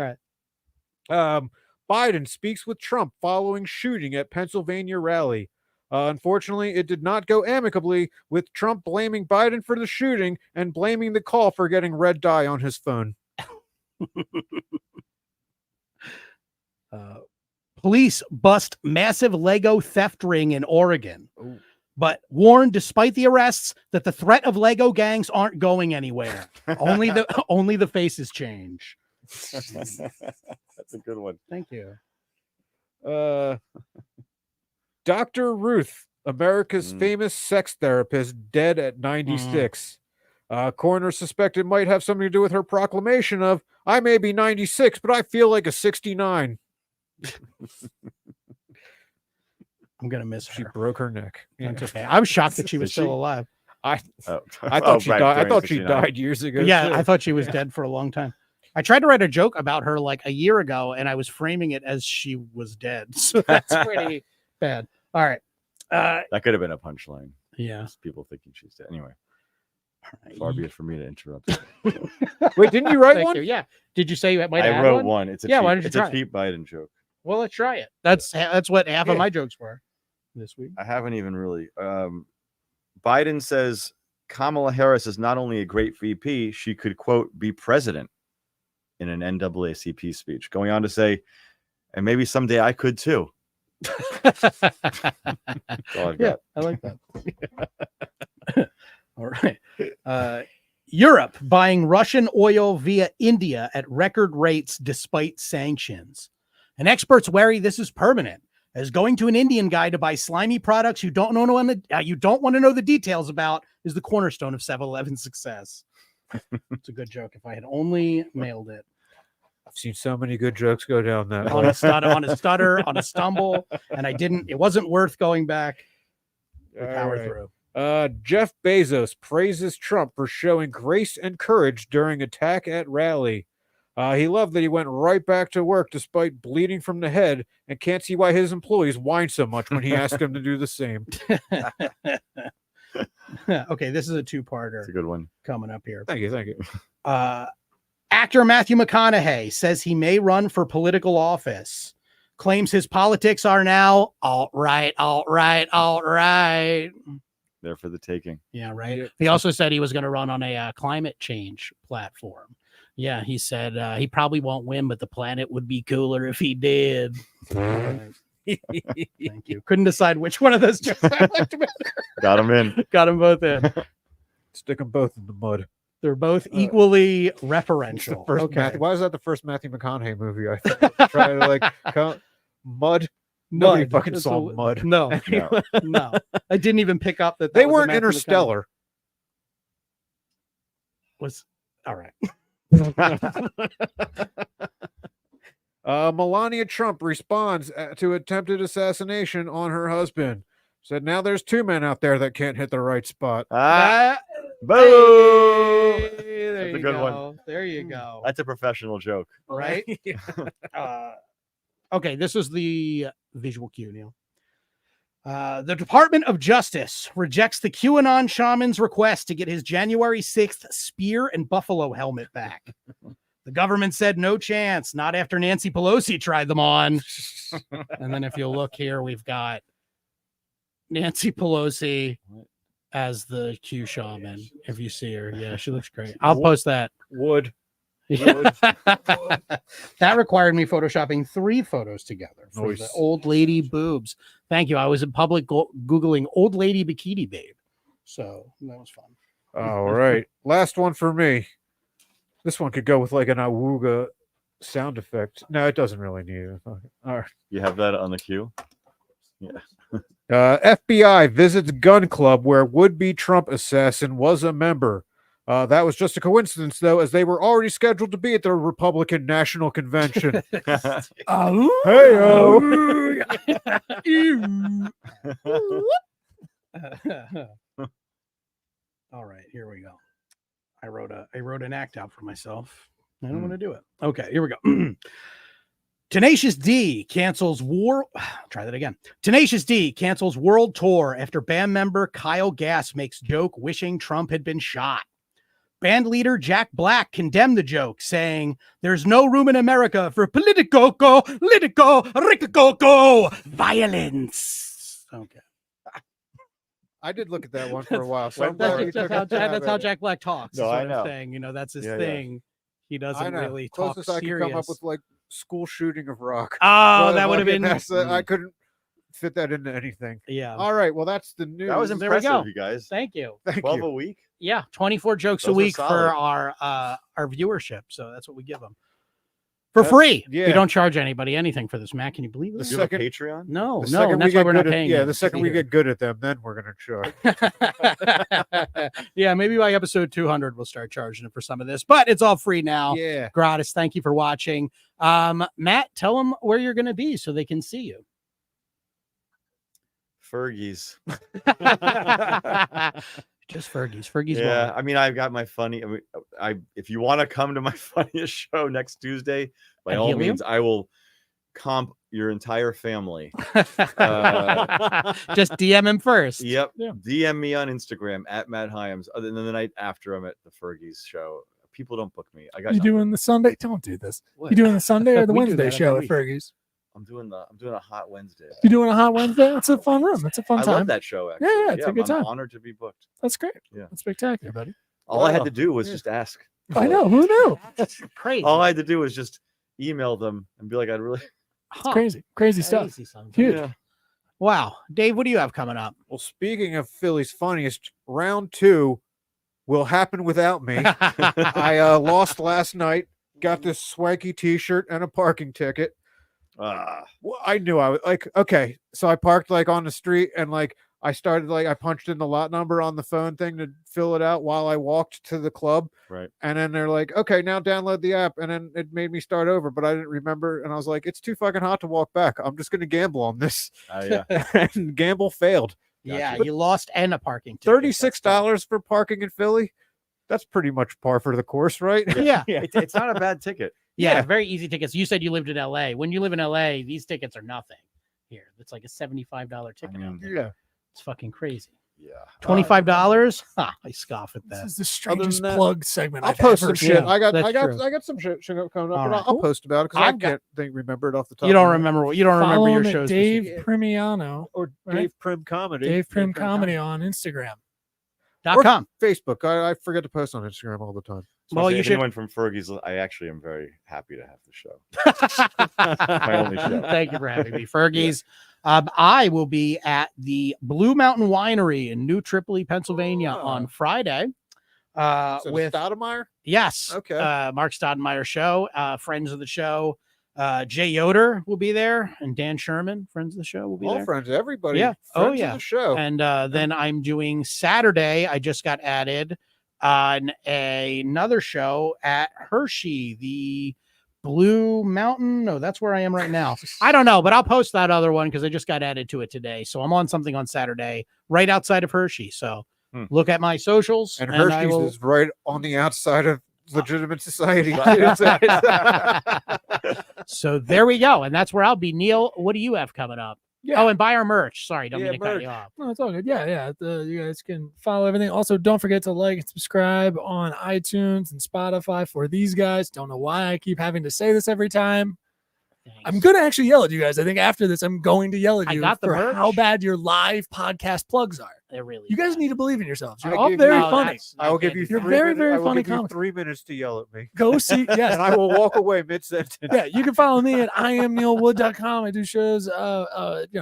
Speaker 3: right.
Speaker 2: Biden speaks with Trump following shooting at Pennsylvania rally. Unfortunately, it did not go amicably, with Trump blaming Biden for the shooting and blaming the call for getting red dye on his phone.
Speaker 3: Police bust massive Lego theft ring in Oregon,
Speaker 2: Ooh.
Speaker 3: but warned, despite the arrests, that the threat of Lego gangs aren't going anywhere. only the faces change.
Speaker 4: That's a good one.
Speaker 3: Thank you.
Speaker 2: Dr. Ruth, America's famous sex therapist, dead at 96. Coroner suspected might have something to do with her proclamation of, I may be 96, but I feel like a 69.
Speaker 3: I'm gonna miss
Speaker 2: She
Speaker 3: her.
Speaker 2: broke her neck. Yeah.
Speaker 3: That's okay. I was shocked that she was
Speaker 4: Did
Speaker 3: still
Speaker 4: she?
Speaker 3: alive.
Speaker 2: I
Speaker 4: Oh.
Speaker 2: thought she
Speaker 4: right,
Speaker 2: died. I
Speaker 4: during
Speaker 2: thought she
Speaker 4: 69.
Speaker 2: died years ago.
Speaker 3: Yeah,
Speaker 2: too.
Speaker 3: I thought she was dead for a long time. I tried to write a joke about her like a year ago, and I was framing it as she was dead. So that's pretty bad. All right.
Speaker 4: That could have been a punchline.
Speaker 3: Yeah.
Speaker 4: Just people thinking she's dead. Anyway, far be it for me to interrupt.
Speaker 2: Wait, didn't you write
Speaker 3: Thank
Speaker 2: one?
Speaker 3: you. Yeah. Did you say you might
Speaker 4: I
Speaker 3: have
Speaker 4: wrote one. It's a
Speaker 3: Yeah,
Speaker 4: cheap,
Speaker 3: why don't you
Speaker 4: it's
Speaker 3: try
Speaker 4: a
Speaker 3: it?
Speaker 4: cheap Biden joke.
Speaker 3: Well, let's try it. That's what half of my jokes were this week.
Speaker 4: I haven't even really. Biden says Kamala Harris is not only a great VP, she could, quote, be president in an NAACP speech, going on to say, and maybe someday I could too. That's all I've
Speaker 3: Yeah,
Speaker 4: got.
Speaker 3: I like that. All right. Europe buying Russian oil via India at record rates despite sanctions. And experts worry this is permanent, as going to an Indian guy to buy slimy products you don't want to know the details about is the cornerstone of 7-Eleven's success. It's a good joke. If I had only nailed it.
Speaker 2: I've seen so many good jokes go down that
Speaker 3: on
Speaker 2: way.
Speaker 3: a stutter, on a stumble, and it wasn't worth going back. We powered through.
Speaker 2: Jeff Bezos praises Trump for showing grace and courage during attack at rally. He loved that he went right back to work despite bleeding from the head, and can't see why his employees whine so much when he asked them to do the same.
Speaker 3: Okay, this is a two-parter.
Speaker 4: It's a good one.
Speaker 3: Coming up here.
Speaker 2: Thank you.
Speaker 3: Actor Matthew McConaughey says he may run for political office. Claims his politics are now alt-right.
Speaker 4: There for the taking.
Speaker 3: Yeah, right.
Speaker 2: Yeah.
Speaker 3: He also said he was going to run on a climate change platform. Yeah, he said he probably won't win, but the planet would be cooler if he did. Thank you. Couldn't decide which one of those jokes I liked better.
Speaker 4: Got him in.
Speaker 3: Got them both in.
Speaker 2: Stick them both in the mud.
Speaker 3: They're both equally
Speaker 2: It's the
Speaker 3: referential.
Speaker 2: first
Speaker 3: Okay.
Speaker 2: why is that the first Matthew McConaughey movie? I think. Trying to mud. Nobody
Speaker 3: Mud.
Speaker 2: fucking
Speaker 3: It's
Speaker 2: saw mud.
Speaker 3: No,
Speaker 4: No.
Speaker 3: no. I didn't even pick up that.
Speaker 2: They
Speaker 3: was a
Speaker 2: weren't
Speaker 3: Matthew
Speaker 2: Interstellar.
Speaker 3: McConaughey. Was all right.
Speaker 2: Melania Trump responds to attempted assassination on her husband. Said, now there's two men out there that can't hit the right spot.
Speaker 4: Boo!
Speaker 3: Hey, there
Speaker 4: That's a
Speaker 3: you
Speaker 4: good
Speaker 3: go.
Speaker 4: one.
Speaker 3: There you go.
Speaker 4: That's a professional joke.
Speaker 3: Right? Okay, this is the visual cue, Neil. The Department of Justice rejects the QAnon shaman's request to get his January 6th spear and buffalo helmet back. The government said no chance, not after Nancy Pelosi tried them on. And then if you look here, we've got Nancy Pelosi as the Q shaman. If you see her, yeah, she looks great. I'll post that.
Speaker 2: Wood.
Speaker 3: That required me photoshopping 3 photos together for the
Speaker 2: Nice.
Speaker 3: old lady boobs. Thank you. I was in public Googling old lady bikini babe. So that was fun.
Speaker 2: All right. Last one for me. This one could go with like an awooga sound effect. No, it doesn't really need it. All right.
Speaker 4: You have that on the queue? Yeah.
Speaker 2: FBI visits gun club where would-be Trump assassin was a member. That was just a coincidence, though, as they were already scheduled to be at the Republican National Convention. Hey-o.
Speaker 3: All right, here we go. I wrote an act out for myself. I don't want to do it. Okay, here we go. Tenacious D cancels Try that again. Tenacious D cancels world tour after band member Kyle Gass makes joke wishing Trump had been shot. Band leader Jack Black condemned the joke, saying, "There's no room in America for political violence." Okay.
Speaker 2: I did look at that one for a while. So I'm
Speaker 4: That's
Speaker 2: glad you took it.
Speaker 3: That's how Jack Black talks.
Speaker 4: No, I
Speaker 3: sort of
Speaker 4: know.
Speaker 3: thing. You know, that's his
Speaker 4: Yeah, yeah.
Speaker 3: thing. He
Speaker 2: I
Speaker 3: doesn't
Speaker 2: know.
Speaker 3: really talk
Speaker 2: Closest I could
Speaker 3: serious.
Speaker 2: come up with like school shooting of rock.
Speaker 3: Oh,
Speaker 2: But
Speaker 3: that would have
Speaker 2: fucking
Speaker 3: been.
Speaker 2: that's I couldn't fit that into anything.
Speaker 3: Yeah.
Speaker 2: All right, well that's the news.
Speaker 4: That was
Speaker 3: There we
Speaker 4: impressive,
Speaker 3: go.
Speaker 4: you guys.
Speaker 3: Thank you.
Speaker 2: Thank
Speaker 4: 12
Speaker 2: you.
Speaker 4: a week.
Speaker 3: Yeah, 24 jokes a
Speaker 4: Those are
Speaker 3: week for
Speaker 4: solid.
Speaker 3: our viewership. So that's what we give them for
Speaker 2: That's-
Speaker 3: free.
Speaker 2: yeah.
Speaker 3: We don't charge anybody anything for this, Matt. Can you believe
Speaker 2: The
Speaker 3: this?
Speaker 4: You have a
Speaker 2: second-
Speaker 4: Patreon?
Speaker 3: No,
Speaker 2: The
Speaker 3: no,
Speaker 2: second
Speaker 3: and
Speaker 2: we
Speaker 3: that's why
Speaker 2: get
Speaker 3: we're not
Speaker 2: good at-
Speaker 3: paying.
Speaker 2: Yeah,
Speaker 3: you
Speaker 2: the
Speaker 3: to
Speaker 2: second
Speaker 3: be
Speaker 2: we
Speaker 3: here.
Speaker 2: get good at them, then we're gonna charge.
Speaker 3: Yeah, maybe by episode 200 we'll start charging it for some of this, but it's all free now.
Speaker 2: Yeah.
Speaker 3: Gratis. Thank you for watching. Matt, tell them where you're going to be so they can see you.
Speaker 4: Fergie's.
Speaker 3: Just Fergie's. Fergie's.
Speaker 4: Yeah,
Speaker 3: World.
Speaker 4: I mean, I've got my funny. If you want to come to my funniest show next Tuesday, by
Speaker 3: At
Speaker 4: all
Speaker 3: Helium?
Speaker 4: means, I will comp your entire family.
Speaker 3: Just DM him first.
Speaker 4: Yep.
Speaker 5: Yeah.
Speaker 4: DM me on Instagram at Matt Hyams. Other than the night after, I'm at the Fergie's show. People don't book me. I got.
Speaker 5: You
Speaker 4: nothing.
Speaker 5: doing the Sunday? Don't do this.
Speaker 4: What?
Speaker 5: You doing the Sunday or the
Speaker 3: We do
Speaker 5: Wednesday
Speaker 3: that
Speaker 5: show
Speaker 3: every
Speaker 5: at Fergie's?
Speaker 4: I'm doing a hot Wednesday.
Speaker 5: You doing a hot Wednesday? That's a fun room. That's a fun
Speaker 4: I
Speaker 5: time.
Speaker 4: love that show. Actually,
Speaker 5: Yeah, it's a good
Speaker 4: I'm
Speaker 5: time.
Speaker 4: honored to be booked.
Speaker 5: That's great.
Speaker 4: Yeah.
Speaker 5: That's spectacular, buddy.
Speaker 4: All I had
Speaker 2: Wow.
Speaker 4: to do was
Speaker 2: Yeah.
Speaker 4: just ask.
Speaker 5: I know. Who knew?
Speaker 3: That's crazy.
Speaker 4: All I had to do was just email them and be like, I'd really.
Speaker 3: Huh.
Speaker 5: Crazy stuff.
Speaker 3: Crazy sometimes.
Speaker 5: Huge.
Speaker 4: Yeah.
Speaker 3: Wow. Dave, what do you have coming up?
Speaker 2: Well, speaking of Philly's funniest, round 2 will happen without me. I lost last night. Got this swanky T-shirt and a parking ticket. Well, I knew I was like, okay. So I parked like on the street and like I started like I punched in the lot number on the phone thing to fill it out while I walked to the club.
Speaker 4: Right.
Speaker 2: And then they're like, okay, now download the app. And then it made me start over, but I didn't remember. And I was like, it's too fucking hot to walk back. I'm just gonna gamble on this.
Speaker 4: Yeah.
Speaker 2: And gamble failed.
Speaker 3: Yeah,
Speaker 2: But
Speaker 3: you lost and a parking ticket.
Speaker 2: $36 for parking in Philly. That's pretty much par for the course, right?
Speaker 3: Yeah.
Speaker 4: It's not a bad ticket.
Speaker 3: Yeah,
Speaker 2: Yeah.
Speaker 3: very easy tickets. You said you lived in LA. When you live in LA, these tickets are nothing here. It's like a $75 ticket.
Speaker 4: mean,
Speaker 3: out there.
Speaker 2: Yeah.
Speaker 3: It's fucking crazy.
Speaker 4: Yeah.
Speaker 3: $25? Ha, I scoff at
Speaker 5: This
Speaker 3: that.
Speaker 5: is the strangest
Speaker 2: that,
Speaker 5: plug segment
Speaker 2: I'll
Speaker 5: I've
Speaker 2: post
Speaker 5: ever
Speaker 2: some shit.
Speaker 5: seen.
Speaker 2: I got
Speaker 3: That's true.
Speaker 2: some shit coming up,
Speaker 3: All
Speaker 2: but
Speaker 3: right.
Speaker 2: I'll post about it because
Speaker 3: I
Speaker 2: I
Speaker 3: got-
Speaker 2: can't remember it off the top.
Speaker 3: You don't
Speaker 2: of my head.
Speaker 3: remember what you don't
Speaker 5: Follow
Speaker 3: remember your
Speaker 5: him at
Speaker 3: shows.
Speaker 5: Dave
Speaker 2: specific-
Speaker 5: Primiano,
Speaker 2: Or
Speaker 5: right?
Speaker 2: Dave Prim Comedy.
Speaker 5: Dave Prim Comedy on Instagram.
Speaker 3: .com.
Speaker 2: Facebook. I forget to post on Instagram all the time.
Speaker 3: Well, you should.
Speaker 4: Anyone from Fergie's, I actually am very happy to have the show. My only show.
Speaker 3: Thank you for having me, Fergie's. I will be at the Blue Mountain Winery in New Tripoli, Pennsylvania
Speaker 2: Oh.
Speaker 3: on Friday.
Speaker 2: So
Speaker 3: With
Speaker 2: Stoudemire?
Speaker 3: yes,
Speaker 2: Okay.
Speaker 3: Mark Stoudemire show, friends of the show. Jay Yoder will be there, and Dan Sherman, friends of the show, will be
Speaker 2: All
Speaker 3: there.
Speaker 2: friends, everybody.
Speaker 3: Yeah. Oh,
Speaker 2: Friends of
Speaker 3: yeah.
Speaker 2: the show.
Speaker 3: And then I'm doing Saturday. I just got added on another show at Hershey, the Blue Mountain. No, that's where I am right now. I don't know, but I'll post that other one because I just got added to it today. So I'm on something on Saturday right outside of Hershey. So look at my socials.
Speaker 2: And
Speaker 3: I
Speaker 2: Hershey's
Speaker 3: will-
Speaker 2: is right on the outside of legitimate society.
Speaker 3: So there we go. And that's where I'll be. Neil, what do you have coming up?
Speaker 5: Yeah.
Speaker 3: Oh, and buy our merch. Sorry, don't
Speaker 2: Yeah,
Speaker 3: mean to cut
Speaker 2: merch.
Speaker 3: you off.
Speaker 5: No, it's all good. Yeah. You guys can follow everything. Also, don't forget to like and subscribe on iTunes and Spotify for these guys. Don't know why I keep having to say this every time. I'm
Speaker 3: Thanks.
Speaker 5: gonna actually yell at you guys. I think after this, I'm going to yell at
Speaker 3: I
Speaker 5: you
Speaker 3: got the
Speaker 5: for
Speaker 3: merch.
Speaker 5: how bad your live podcast plugs are.
Speaker 3: They're really
Speaker 5: You guys
Speaker 3: bad.
Speaker 5: need to believe in yourselves. You're
Speaker 2: I
Speaker 5: all
Speaker 2: give
Speaker 5: very
Speaker 2: you-
Speaker 3: Oh,
Speaker 5: funny.
Speaker 3: that's-
Speaker 2: I will give you
Speaker 5: You're
Speaker 2: 3
Speaker 5: very,
Speaker 2: minutes.
Speaker 5: very
Speaker 2: I will
Speaker 5: funny
Speaker 2: give you
Speaker 5: comics.
Speaker 2: 3 minutes to yell at me.
Speaker 5: Go see. Yes.
Speaker 2: And I will walk away mid-sentence.
Speaker 5: Yeah, you can follow me at IamNeilWood.com. I do shows.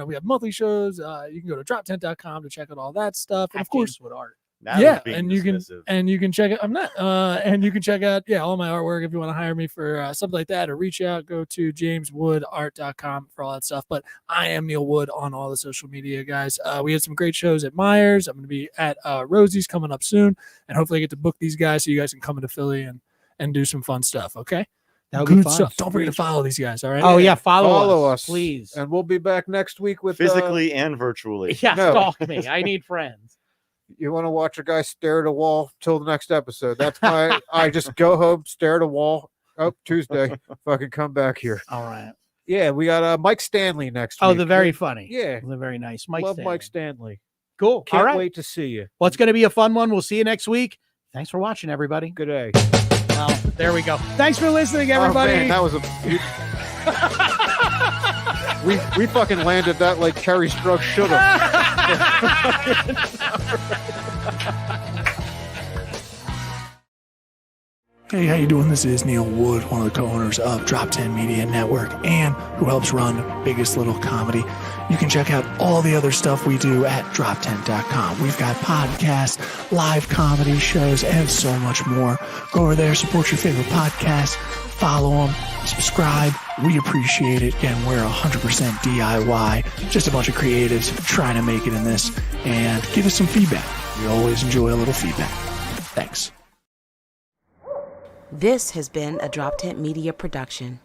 Speaker 5: We have monthly shows. You can go to droptent.com to check out all that stuff. And of course,
Speaker 3: with art.
Speaker 4: Now
Speaker 5: yeah,
Speaker 4: it's being
Speaker 5: and you can
Speaker 4: dismissive.
Speaker 5: and you can check it. I'm not. And you can check out all my artwork if you want to hire me for something like that or reach out. Go to jameswoodart.com for all that stuff. But I am Neil Wood on all the social media, guys. We had some great shows at Myers. I'm going to be at Rosie's coming up soon, and hopefully I get to book these guys so you guys can come into Philly and do some fun stuff. Okay,
Speaker 3: That would be
Speaker 5: good
Speaker 3: fun.
Speaker 5: stuff. Don't forget to follow these guys. All right.
Speaker 3: Oh yeah, follow
Speaker 2: Follow
Speaker 3: us,
Speaker 2: us.
Speaker 3: please.
Speaker 2: And we'll be back next week with
Speaker 4: Physically and virtually.
Speaker 3: Yeah,
Speaker 2: No.
Speaker 3: stalk me. I need friends.
Speaker 2: You want to watch a guy stare at a wall till the next episode. That's my I just go home, stare at a wall. Oh, Tuesday. Fucking come back here.
Speaker 3: All right.
Speaker 2: Yeah, we got Mike Stanley next
Speaker 3: Oh,
Speaker 2: week.
Speaker 3: the very funny.
Speaker 2: Yeah.
Speaker 3: The very nice. Mike
Speaker 2: Love
Speaker 3: Stanley.
Speaker 2: Mike Stanley.
Speaker 3: Cool.
Speaker 2: Can't
Speaker 3: All right.
Speaker 2: wait to see you.
Speaker 3: Well, it's going to be a fun one. We'll see you next week. Thanks for watching, everybody.
Speaker 2: Good day.
Speaker 3: Well, there we go. Thanks for listening, everybody.
Speaker 2: Oh, man, that was a... we fucking landed that like Kerry Strug should have.
Speaker 5: Hey, how you doing? This is Neil Wood, one of the co-owners of Drop 10 Media Network and who helps run Biggest Little Comedy. You can check out all the other stuff we do at drop10.com. We've got podcasts, live comedy shows, and so much more. Go over there, support your favorite podcasts, follow them, subscribe. We appreciate it. Again, we're 100% DIY, just a bunch of creatives trying to make it in this, and give us some feedback. We always enjoy a little feedback. Thanks.
Speaker 1: This has been a Drop Tent Media production.